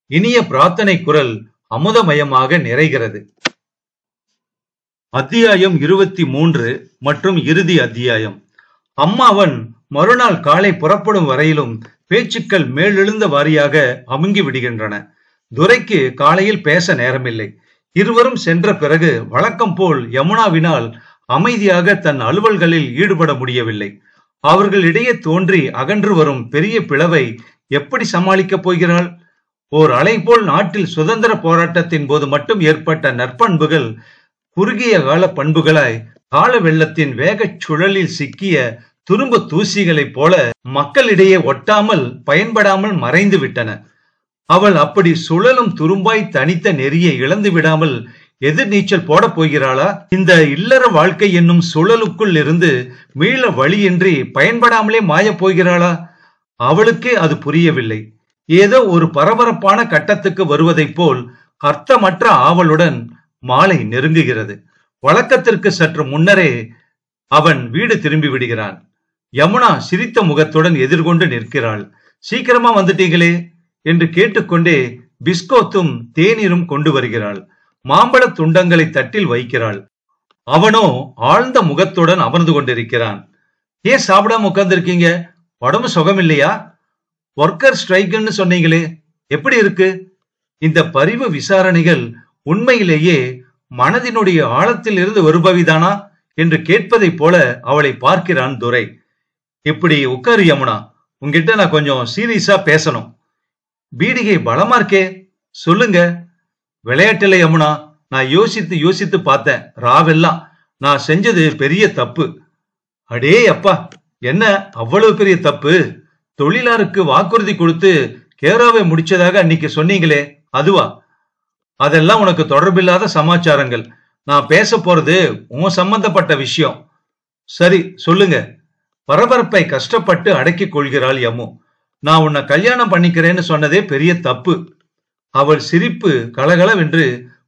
இனிய பிரார்த்தனை குரல் அமுதமயமாக நிறைகிறது. அத்தியாயம் 23 மற்றும் இறுதி அத்தியாயம். அம்மாவன் மறுநாள் காலை புறப்படும் வரையிலும் பேச்சுக்கள் மேலெழுந்த வாரியாக அமுங்கி விடுகின்றன. துரைக்கு காலையில் பேச நேரமில்லை. இருவரும் சென்ற பிறகு வழக்கம் போல் யமுனாவினால் அமைதியாக தன் அலுவல்களில் ஈடுபட முடியவில்லை. அவர்களிடையே தோன்றி அகன்று வரும் பெரிய பிளவை எப்படி சமாளிக்கப் போகிறாள்? ஓர் அலை போல் நாட்டில் சுதந்திர போராட்டத்தின் போது மட்டும் ஏற்பட்ட நற்பண்புகள் குறுகிய கால பண்புகளாய் கால வெள்ளத்தின் வேகச் சுழலில் சிக்கிய துரும்பு தூசிகளைப் போல மக்களிடையே ஒட்டாமல் பயன்படாமல் மறைந்து விட்டன. அவள் அப்படி சுழலும் துரும்பாய் தனித்த நெறியை இழந்து விடாமல் எதிர்நீச்சல் போட போகிறாளா? இந்த இல்லற வாழ்க்கை என்னும் சுழலுக்குள் இருந்து மீள வழியின்றி பயன்படாமலே மாயப் போகிறாளா? அவளுக்கே அது புரியவில்லை. ஏதோ ஒரு பரபரப்பான கட்டத்துக்கு வருவதைப் போல் அர்த்தமற்ற ஆவலுடன் மாலை நெருங்குகிறது. வழக்கத்திற்கு சற்று முன்னரே அவன் வீடு திரும்பி விடுகிறான். யமுனா சிரித்த முகத்துடன் எதிர்கொண்டு நிற்கிறாள். சீக்கிரமா வந்துட்டீங்களே என்று கேட்டுக்கொண்டே பிஸ்கோத்தும் தேநீரும் கொண்டு வருகிறாள். மாம்பழ துண்டங்களை தட்டில் வைக்கிறாள். அவனோ ஆழ்ந்த முகத்துடன் அமர்ந்து கொண்டிருக்கிறான். ஏன் சாப்பிடாம உட்கார்ந்துருக்கீங்க? உடம்பு சுகம் இல்லையா? ஒர்க்கர் ஸ்ட்ரைக்குன்னு சொன்னீங்களே, எப்படி இருக்கு? இந்த பரிவு விசாரணைகள் உண்மையிலேயே மனதினுடைய ஆழத்தில் இருந்து வருபவிதானா என்று கேட்பதை போல அவளை பார்க்கிறான் துரை. இப்படி உட்காரு யமுனா, உங்ககிட்ட நான் கொஞ்சம் சீரியஸா பேசணும். பீடிகை பலமா இருக்கே, சொல்லுங்க. விளையாட்டுல யமுனா, நான் யோசித்து யோசித்து பார்த்தேன். ராவெல்லாம் நான் செஞ்சது பெரிய தப்பு. அடே அப்பா, என்ன அவ்வளவு பெரிய தப்பு? தொழிலாருக்கு வாக்குறுதி கொடுத்து கேராவை முடிச்சதாக அன்னைக்கு சொன்னீங்களே, அதுவா? அதெல்லாம் உனக்கு தொடர்பில்லாத சமாச்சாரங்கள். நான் பேச போறது உன் சம்பந்தப்பட்ட விஷயம். சரி சொல்லுங்க. பரபரப்பை கஷ்டப்பட்டு அடக்கிக் கொள்கிறாள் யமு. நான் உன்னை கல்யாணம் பண்ணிக்கிறேன்னு சொன்னதே பெரிய தப்பு. அவள் சிரிப்பு கலகலவென்று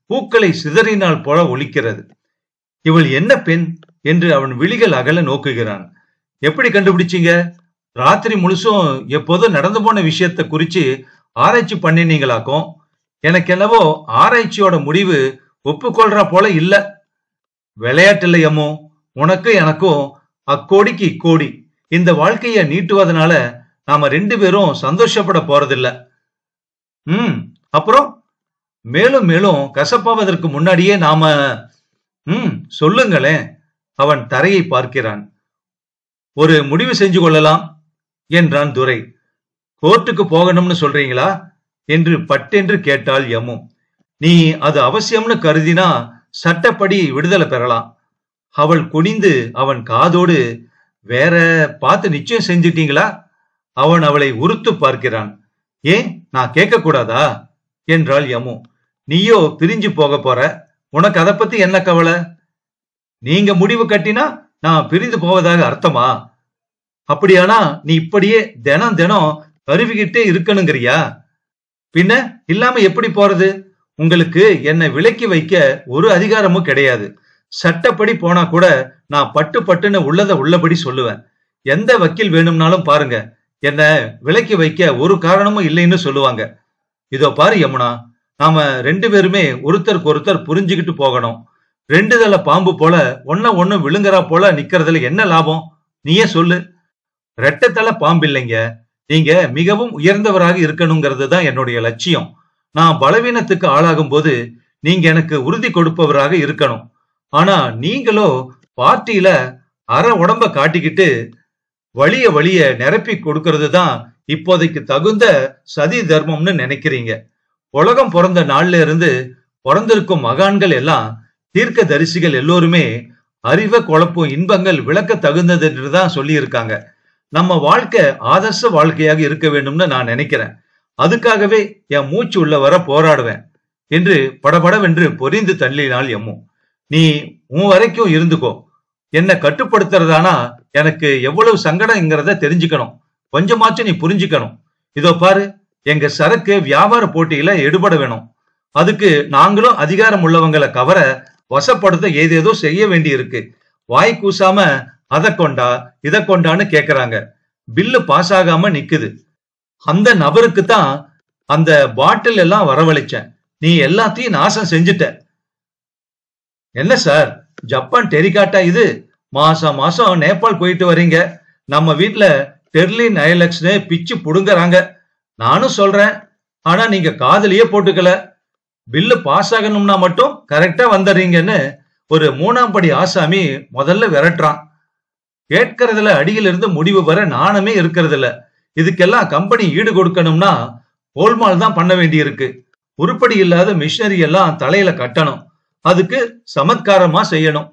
பூக்களை சிதறினால் போல ஒலிக்கிறது. இவள் என்ன பெண் என்று அவன் விழிகள் அகல நோக்குகிறான். எப்படி கண்டுபிடிச்சீங்க? ராத்திரி முழுசும் எப்போதும் நடந்து போன விஷயத்த குறிச்சு ஆராய்ச்சி பண்ணினீங்களாக்கும். எனக்கு என்னவோ ஆராய்ச்சியோட முடிவு ஒப்புக்கொள்றா போல இல்ல. விளையாட்டு யமு, உனக்கு எனக்கும் அக்கோடிக்கு இக்கோடி. இந்த வாழ்க்கைய நீட்டுவதனால நாம ரெண்டு பேரும் சந்தோஷப்பட போறதில்ல. அப்புறம் மேலும் மேலும் கசப்பாவதற்கு முன்னாடியே நாம சொல்லுங்களேன். அவன் தரையை பார்க்கிறான். ஒரு முடிவு செஞ்சு கொள்ளலாம் என்றான் துரை. கோர்ட்டுக்கு போகணும்னு சொல்றீங்களா என்று பட்டென்று கேட்டாள் யமு. நீ அது அவசியம்னு கருதினா சட்டப்படி விடுதலை பெறலாம். அவள் குனிந்து அவன் காதோடு, வேற பார்த்து நிச்சயம் செஞ்சிட்டீங்களா? அவன் அவளை உறுத்து பார்க்கிறான். ஏன், நான் கேட்க கூடாதா என்றாள் யமு. நீயோ பிரிஞ்சு போக போற, உனக்கு அதை பத்தி என்ன கவலை? நீங்க முடிவு கட்டினா நான் பிரிந்து போவதாக அர்த்தமா? அப்படியானா நீ இப்படியே தினம் தினம் கருவிக்கிட்டே இருக்கணுங்கிறியா? பின்ன இல்லாம எப்படி போறது? உங்களுக்கு என்னை விலக்கி வைக்க ஒரு அதிகாரமும் கிடையாது. சட்டப்படி போனா கூட நான் பட்டு பட்டுன்னு உள்ளத உள்ளபடி சொல்லுவேன். எந்த வக்கீல் வேணும்னாலும் பாருங்க, என்ன விலக்கி வைக்க ஒரு காரணமும் இல்லைன்னு சொல்லுவாங்க. இதோ பாரு யமுனா, நாம ரெண்டு பேருமே ஒருத்தருக்கு ஒருத்தர் புரிஞ்சுக்கிட்டு போகணும். ரெண்டு தலை பாம்பு போல ஒன்னு விழுங்குறா போல நிக்கிறதுல என்ன லாபம்? நீயே சொல்லு. ரெட்டத்தலை பாம்பு இல்லைங்க, நீங்க மிகவும் உயர்ந்தவராக இருக்கணுங்கிறது தான் என்னுடைய லட்சியம். நான் பலவீனத்துக்கு ஆளாகும் போது நீங்க எனக்கு உறுதி கொடுப்பவராக இருக்கணும். ஆனா நீங்களோ பார்ட்டியில அரை உடம்ப காட்டிக்கிட்டு வலிய வலிய நிரப்பி கொடுக்கறது தான் இப்போதைக்கு தகுந்த சதி தர்மம்னு நினைக்கிறீங்க. உலகம் பிறந்த நாள்ல இருந்து பிறந்திருக்கும் மகான்கள் எல்லாம், தீர்க்க தரிசிகள் எல்லோருமே அறிவை குழப்பும் இன்பங்கள் விளக்க தகுந்தது என்றுதான் சொல்லி இருக்காங்க. நம்ம வாழ்க்கை ஆதர்ச வாழ்க்கையாக இருக்க வேண்டும்னு நான் நினைக்கிறேன். அதுக்காகவே என் மூச்சு உள்ள வர போராடுவேன் என்று படபடவென்று பொரிந்து தள்ளினாள் எம்மு. நீ உன் வரைக்கும் இருந்துக்கோ. என்ன கட்டுப்படுத்துறதானா எனக்கு எவ்வளவு சங்கடம்ங்கிறத தெரிஞ்சுக்கணும். கொஞ்சமாச்சும் நீ புரிஞ்சுக்கணும். இதோ பாரு, எங்க சரக்கு வியாபார போட்டியில எடுபட வேணும். அதுக்கு நாங்களும் அதிகாரம் உள்ளவங்களை கவர வசப்படுத்த ஏதேதோ செய்ய வேண்டி இருக்கு. வாய் கூசாம அதை கொண்டா இதை கொண்டான்னு கேக்குறாங்க. பில்லு பாஸ் ஆகாம நிக்குது. அந்த நபருக்கு தான் அந்த பாட்டில் எல்லாம் வரவழைச்சேன். நீ எல்லாத்தையும் நாசம் செஞ்சுட்ட. என்ன சார், ஜப்பான் டெரிகாட்டா இது? மாசம் மாசம் நேபாள் போயிட்டு வரீங்க. நம்ம வீட்டுல டெர்லின் ஐலக்ஸ்னு பிச்சு புடுங்கறாங்க. நானும் சொல்றேன், ஆனா நீங்க காதலியே போட்டுக்கல. பில்லு பாஸ் ஆகணும்னா மட்டும் கரெக்டா வந்துடுறீங்கன்னு ஒரு 3ஆம் படி ஆசாமி முதல்ல விரட்டுறான். கேட்கறதுல அடியில இருந்து முடிவு வர நாணமே இருக்கிறது இல்ல. இதுக்கெல்லாம் கம்பெனி ஈடு கொடுக்கணும்னா கோல்மால் தான் பண்ண வேண்டி இருக்கு. உருப்படி இல்லாத மிஷினரி எல்லாம் தலையில கட்டணும். அதுக்கு சமத்காரமா செய்யணும்.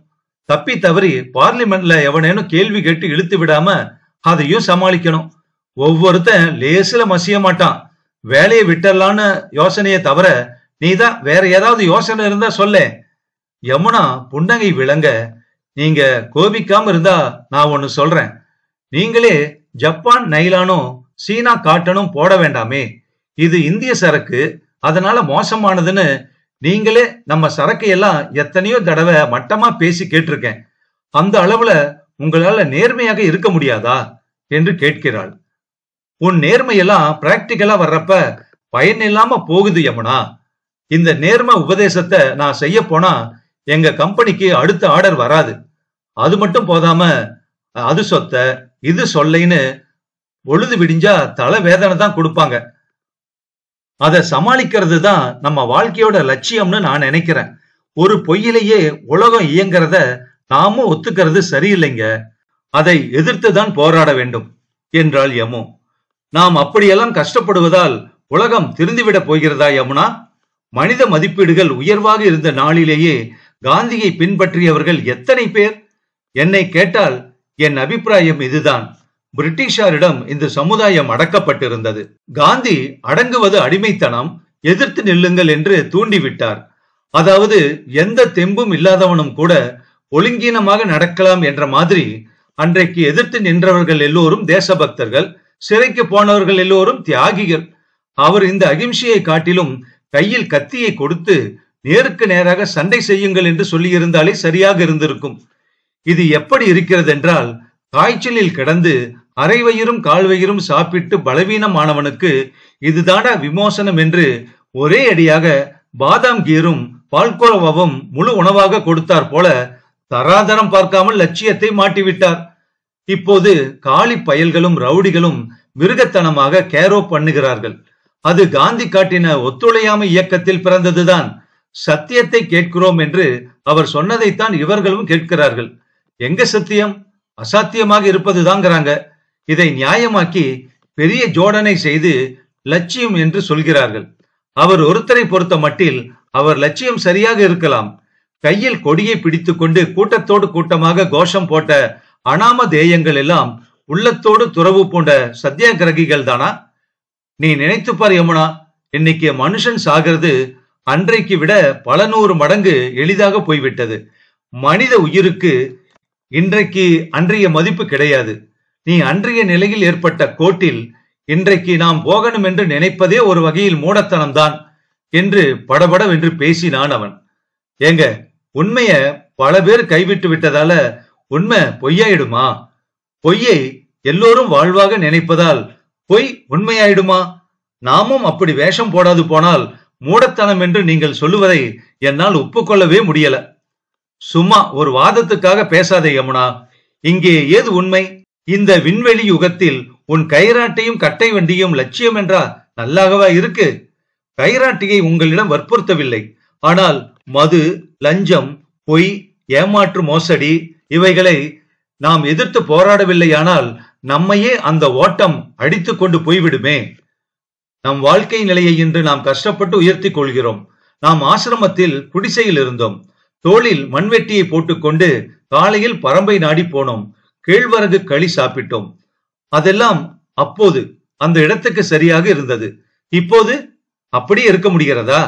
தப்பி தவறி பார்லிமெண்ட்ல எவனேனும் கேள்வி கேட்டு இழுத்து விடாம அதையும் சமாளிக்கணும். ஒவ்வொருத்தன் லேசில மசிய மாட்டான். வேலையை விட்டுறலான்னு யோசனையை தவிர நீதான் வேற ஏதாவது யோசனை இருந்தா சொல்ல. யமுனா புன்னகை விளங்க, நீங்க கோபிக்காம இருந்தா நான் ஒன்னு சொல்றேன். நீங்களே ஜப்பான் நைலானும் சீனா காட்டனும் போட வேண்டாமே. இது இந்திய சரக்கு, அதனால மோசமானதுன்னு நீங்களே நம்ம சரக்கு எல்லாம் எத்தனையோ தடவை மட்டமா பேசி கேட்டிருக்கேன். அந்த அளவுல உங்களால நேர்மையாக இருக்க முடியாதா என்று கேட்கிறாள். உன் நேர்மையெல்லாம் பிராக்டிக்கலா வர்றப்ப பயன் இல்லாம போகுது யமுனா. இந்த நேர்மை உபதேசத்தை நான் செய்ய போனா எங்க கம்பெனிக்கு அடுத்த ஆர்டர் வராது. அது மட்டும் போதாம அது சொத்த இது சொல்லைன்னு பொழுது விடிஞ்சா தலை வேதனை தான் கொடுப்பாங்க. அதை சமாளிக்கிறது தான் நம்ம வாழ்க்கையோட லட்சியம்னு நான் நினைக்கிறேன். ஒரு பொய்யிலேயே உலகம் இயங்கிறத நாமும் ஒத்துக்கிறது சரியில்லைங்க. அதை எதிர்த்து தான் போராட வேண்டும் என்றாள் யமு. நாம் அப்படியெல்லாம் கஷ்டப்படுவதால் உலகம் திருந்திவிட போகிறதா யமுனா? மனித மதிப்பீடுகள் உயர்வாக இருந்த நாளிலேயே காந்தியை பின்பற்றியவர்கள் எத்தனை பேர்? என்னை கேட்டால் என் அபிப்பிராயம் இதுதான். பிரிட்டிஷாரிடம் இந்த சமுதாயம் அடக்கப்பட்டிருந்தது. காந்தி அடங்குவது அடிமைத்தனம், எதிர்த்து நில்லுங்கள் என்று தூண்டிவிட்டார். அதாவது எந்த தெம்பும் இல்லாதவனும் கூட ஒழுங்கீனமாக நடக்கலாம் என்ற மாதிரி அன்றைக்கு எதிர்த்து நின்றவர்கள் எல்லோரும் தேசபக்தர்கள், சிறைக்கு போனவர்கள் எல்லோரும் தியாகிகள். அவர் இந்த அகிம்சையை காட்டிலும் கையில் கத்தியை கொடுத்து நேருக்கு நேராக சண்டை செய்யுங்கள் என்று சொல்லியிருந்தாலே சரியாக இருந்திருக்கும். இது எப்படி இருக்கிறது என்றால், காய்ச்சலில் கிடந்து அரைவயிரும் கால்வயிரும் சாப்பிட்டு பலவீனமானவனுக்கு இதுதானா விமோசனம் என்று ஒரே அடியாக பாதாம் கீரும் பால்கோவாவும் முழு உணவாக கொடுத்தார் போல தராதரம் பார்க்காமல் லட்சியத்தை மாட்டிவிட்டார். இப்போது காலி பயல்களும் ரவுடிகளும் மிருகத்தனமாக கேரோ பண்ணுகிறார்கள். அது காந்தி காட்டின ஒத்துழையாமை இயக்கத்தில் பிறந்ததுதான். சத்தியத்தை கேட்கிறோம் என்று அவர் சொன்னதைத்தான் இவர்களும் கேட்கிறார்கள். எங்க சத்தியம்? அசாத்தியமாக இருப்பதுதாங்கிறாங்க. இதை நியாயமாக்கி பெரிய ஜோடனை செய்து லட்சியம் என்று சொல்கிறார்கள். அவர் ஒருத்தரை பொறுத்த மட்டில் அவர் லட்சியம் சரியாக இருக்கலாம். கையில் கொடியை பிடித்துக் கொண்டு கூட்டத்தோடு கூட்டமாக கோஷம் போட்ட அனாம தேயங்கள் எல்லாம் உள்ளத்தோடு துறவு போன்ற சத்தியாகிரகிகள் தானா? நீ நினைத்துப்பார் யமுனா, இன்னைக்கு மனுஷன் சாகிறது அன்றைக்கு விட பல 100 மடங்கு எளிதாக போய்விட்டது. மனித உயிருக்கு இன்றைக்கு அன்றைய மதிப்பு கிடையாது. நீ அன்றைய நிலையில் ஏற்பட்ட கோட்டில் இன்றைக்கு நாம் போகணும் என்று நினைப்பதே ஒரு வகையில் மூடத்தனம்தான் என்று படபடவென்று பேசினான் அவன். ஏங்க, உண்மைய பல பேர் கைவிட்டு விட்டதால உண்மை பொய்யாயிடுமா? பொய்யை எல்லோரும் வாழ்வாக நினைப்பதால் பொய் உண்மையாயிடுமா? நாமும் அப்படி வேஷம் போடாது போனால் மூடத்தனம் என்று நீங்கள் சொல்லுவதை என்னால் ஒப்புக்கொள்ளவே முடியல. சும்மா ஒரு வாதத்துக்காக பேசாதே யமுனா. இங்கே ஏது உண்மை? இந்த விண்வெளி யுகத்தில் உன் கைராட்டையும் கட்டை வண்டியும் லட்சியம் என்றா நல்லாகவா இருக்கு? கைராட்டியை உங்களிடம் வற்புறுத்தவில்லை. ஆனால் மது, லஞ்சம், பொய், ஏமாற்று, மோசடி இவைகளை நாம் எதிர்த்து போராடவில்லையானால் நம்மையே அந்த ஓட்டம் அடித்து கொண்டு போய்விடுமே. நம் வாழ்க்கை நிலையை இன்று நாம் கஷ்டப்பட்டு உயர்த்தி கொள்கிறோம். நாம் ஆசிரமத்தில் குடிசையில் இருந்தோம். தோளில் மண்வெட்டியை போட்டுக்கொண்டு காலையில் பரம்பை நாடி போனோம். கேழ்வரகு களி சாப்பிட்டோம். அதெல்லாம் அப்போது அந்த இடத்துக்கு சரியாக இருந்தது. இப்போது அப்படியே இருக்க முடிகிறதா?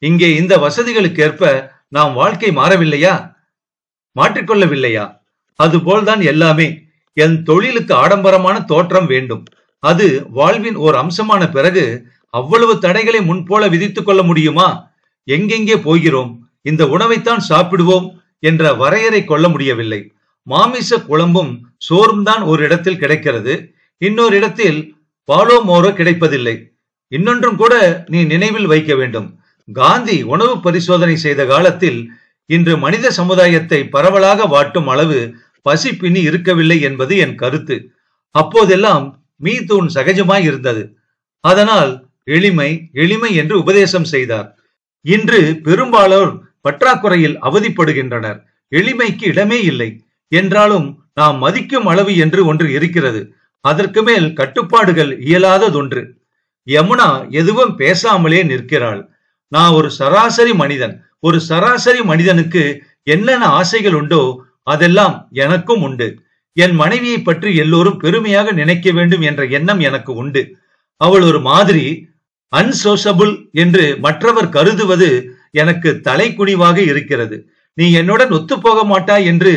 இங்கே இந்த வசதிகளுக்கு ஏற்ப நாம் வாழ்க்கை மாறவில்லையா, மாற்றிக்கொள்ளவில்லையா? அதுபோல்தான் எல்லாமே. என் தொழிலுக்கு ஆடம்பரமான தோற்றம் வேண்டும். அது வாழ்வின் ஓர் அம்சமான பிறகு அவ்வளவு தடைகளை முன்போல விதித்துக் கொள்ள முடியுமா? எங்கெங்கே போகிறோம், இந்த உணவைத்தான் சாப்பிடுவோம் என்ற வரையறை கொள்ள முடியவில்லை. மாமிச குழம்பும் சோறும் தான் ஒரு இடத்தில் கிடைக்கிறது, இன்னொரு இடத்தில் பாலோ மோரோ கிடைப்பதில்லை. இன்னொன்றும் கூட நீ நினைவில் வைக்க வேண்டும். காந்தி உணவு பரிசோதனை செய்த காலத்தில் இன்று மனித சமுதாயத்தை பரவலாக வாட்டும் அளவு பசிப்பினி இருக்கவில்லை என்பது என் கருத்து. அப்போதெல்லாம் மீதூன் சகஜமாய் இருந்தது. அதனால் எளிமை எளிமை என்று உபதேசம் செய்தார். இன்று பெரும்பாலோர் பற்றாக்குறையில் அவதிப்படுகின்றனர். எளிமைக்கு இடமே இல்லை. என்றாலும் நாம் மதிக்கும் அளவு என்று ஒன்று இருக்கிறது. அதற்கு மேல் கட்டுப்பாடுகள் இயலாததொன்று. யமுனா எதுவும் பேசாமலே நிற்கிறாள். நான் ஒரு சராசரி மனிதன். ஒரு சராசரி மனிதனுக்கு என்னென்ன ஆசைகள் உண்டோ அதெல்லாம் எனக்கும் உண்டு. என் மனைவியை பற்றி எல்லோரும் பெருமையாக நினைக்க வேண்டும் என்ற எண்ணம் எனக்கு உண்டு. அவள் ஒரு மாதிரி அன்சோசபிள் என்று மற்றவர் கருதுவது எனக்கு தலைக்குனிவாக இருக்கிறது. நீ என்னுடன் ஒத்து போக மாட்டாய் என்று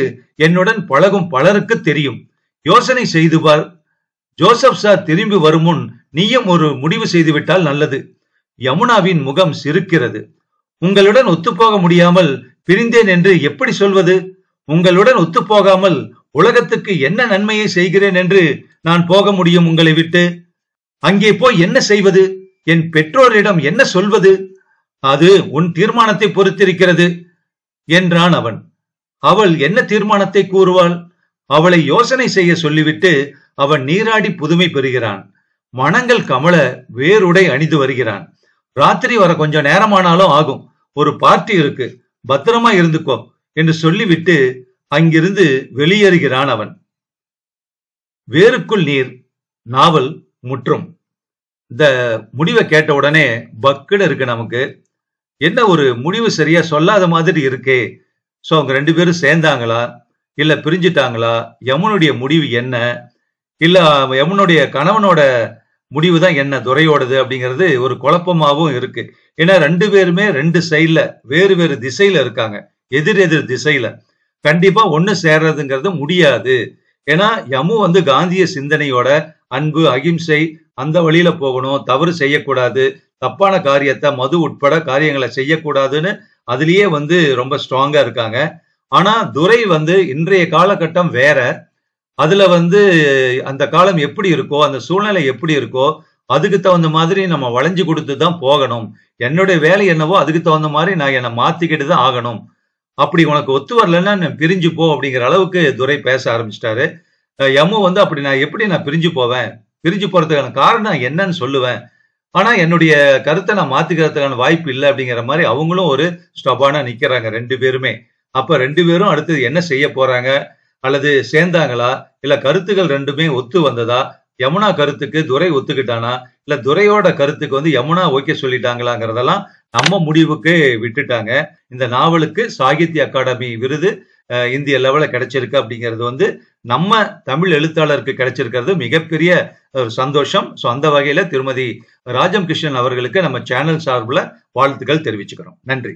என்னுடன் பழகும் பலருக்கு தெரியும். யோசனை செய்து பார். ஜோசப் சார் திரும்பி வரும் முன் நீயும் ஒரு முடிவு செய்துவிட்டால் நல்லது. யமுனாவின் முகம் சிரிக்கிறது. உங்களுடன் ஒத்துப்போக முடியாமல் பிரிந்தேன் என்று எப்படி சொல்வது? உங்களுடன் ஒத்துப்போகாமல் உலகத்துக்கு என்ன நன்மையை செய்கிறேன் என்று நான் போக முடியும் உங்களை விட்டு? அங்கே போய் என்ன செய்வது? என் பெற்றோரிடம் என்ன சொல்வது? அது உன் தீர்மானத்தை பொறுத்திருக்கிறது என்றான் அவன். அவள் என்ன தீர்மானத்தை கூறுவாள்? அவளை யோசனை செய்ய சொல்லிவிட்டு அவன் நீராடி புதுமை பெறுகிறான். மனங்கள் கமல வேறுடை அணிந்து வருகிறான். ராத்திரி வர கொஞ்சம் நேரமானாலும் ஆகும். ஒரு பார்ட்டி இருக்கு, பத்திரமா இருந்துக்கோ என்று சொல்லிவிட்டு அங்கிருந்து வெளியேறுகிறான் அவன். வேருக்குள் நீர் நாவல் முற்றும். இந்த முடிவை கேட்ட உடனே பக்குன்னு இருக்கு நமக்கு. என்ன ஒரு முடிவு சரியா சொல்லாத மாதிரி இருக்கே. சோ அவங்க ரெண்டு பேரும் சேர்ந்தாங்களா இல்ல பிரிஞ்சுட்டாங்களா? யமுனுடைய முடிவு என்ன? இல்ல யமுனுடைய கணவனோட முடிவு தான் என்ன துரையோடது அப்படிங்கிறது ஒரு குழப்பமாவும் இருக்கு. ஏன்னா ரெண்டு பேருமே ரெண்டு சைட்ல வேறு வேறு திசையில இருக்காங்க, எதிர் எதிர் திசையில. கண்டிப்பா ஒண்ணு சேர்றதுங்கிறது முடியாது. ஏன்னா யமு காந்திய சிந்தனையோட அன்பு அகிம்சை அந்த வழியில போகணும், தவறு செய்யக்கூடாது, தப்பான காரியத்தை மது உட்பட காரியங்களை செய்யக்கூடாதுன்னு அதுலயே ரொம்ப ஸ்ட்ராங்கா இருக்காங்க. ஆனா துரை இன்றைய காலகட்டம் வேற. அதுல அந்த காலம் எப்படி இருக்கோ, அந்த சூழ்நிலை எப்படி இருக்கோ அதுக்கு தகுந்த மாதிரி நம்ம வளைஞ்சு கொடுத்து தான் போகணும். என்னுடைய வேலை என்னவோ அதுக்கு தகுந்த மாதிரி நான் என்னை மாத்திக்கிட்டு தான் ஆகணும். அப்படி உனக்கு ஒத்து வரலன்னா பிரிஞ்சு போ அப்படிங்கிற அளவுக்கு துரை பேச ஆரம்பிச்சிட்டாரு. யமு அப்படி நான் பிரிஞ்சு போவேன், பிரிஞ்சு போறதுக்கான காரணம் என்னன்னு சொல்லுவேன், ஆனா என்னுடைய கருத்தை நான் மாத்திக்கிறதுக்கான வாய்ப்பு இல்லை அப்படிங்கிற மாதிரி அவங்களும் ஒரு ஸ்டபானா நிக்கிறாங்க ரெண்டு பேருமே. அப்ப ரெண்டு பேரும் அடுத்தது என்ன செய்ய போறாங்க? அல்லது சேர்ந்தாங்களா இல்ல கருத்துக்கள் ரெண்டுமே ஒத்து வந்ததா? யமுனா கருத்துக்கு துரை ஒத்துக்கிட்டானா இல்ல துரையோட கருத்துக்கு யமுனா ஓகே சொல்லிட்டாங்களாங்கிறதெல்லாம் நம்ம முடிவுக்கு விட்டுட்டாங்க. இந்த நாவலுக்கு சாகித்ய அகாடமி விருது இந்திய லெவல கிடைச்சிருக்கு அப்படிங்கிறது நம்ம தமிழ் எழுத்தாளருக்கு கிடைச்சிருக்கிறது மிகப்பெரிய ஒரு சந்தோஷம். சோ அந்த வகையில திருமதி ராஜம் கிருஷ்ணன் அவர்களுக்கு நம்ம சேனல் சார்பில் வாழ்த்துக்கள் தெரிவிச்சுக்கிறோம். நன்றி.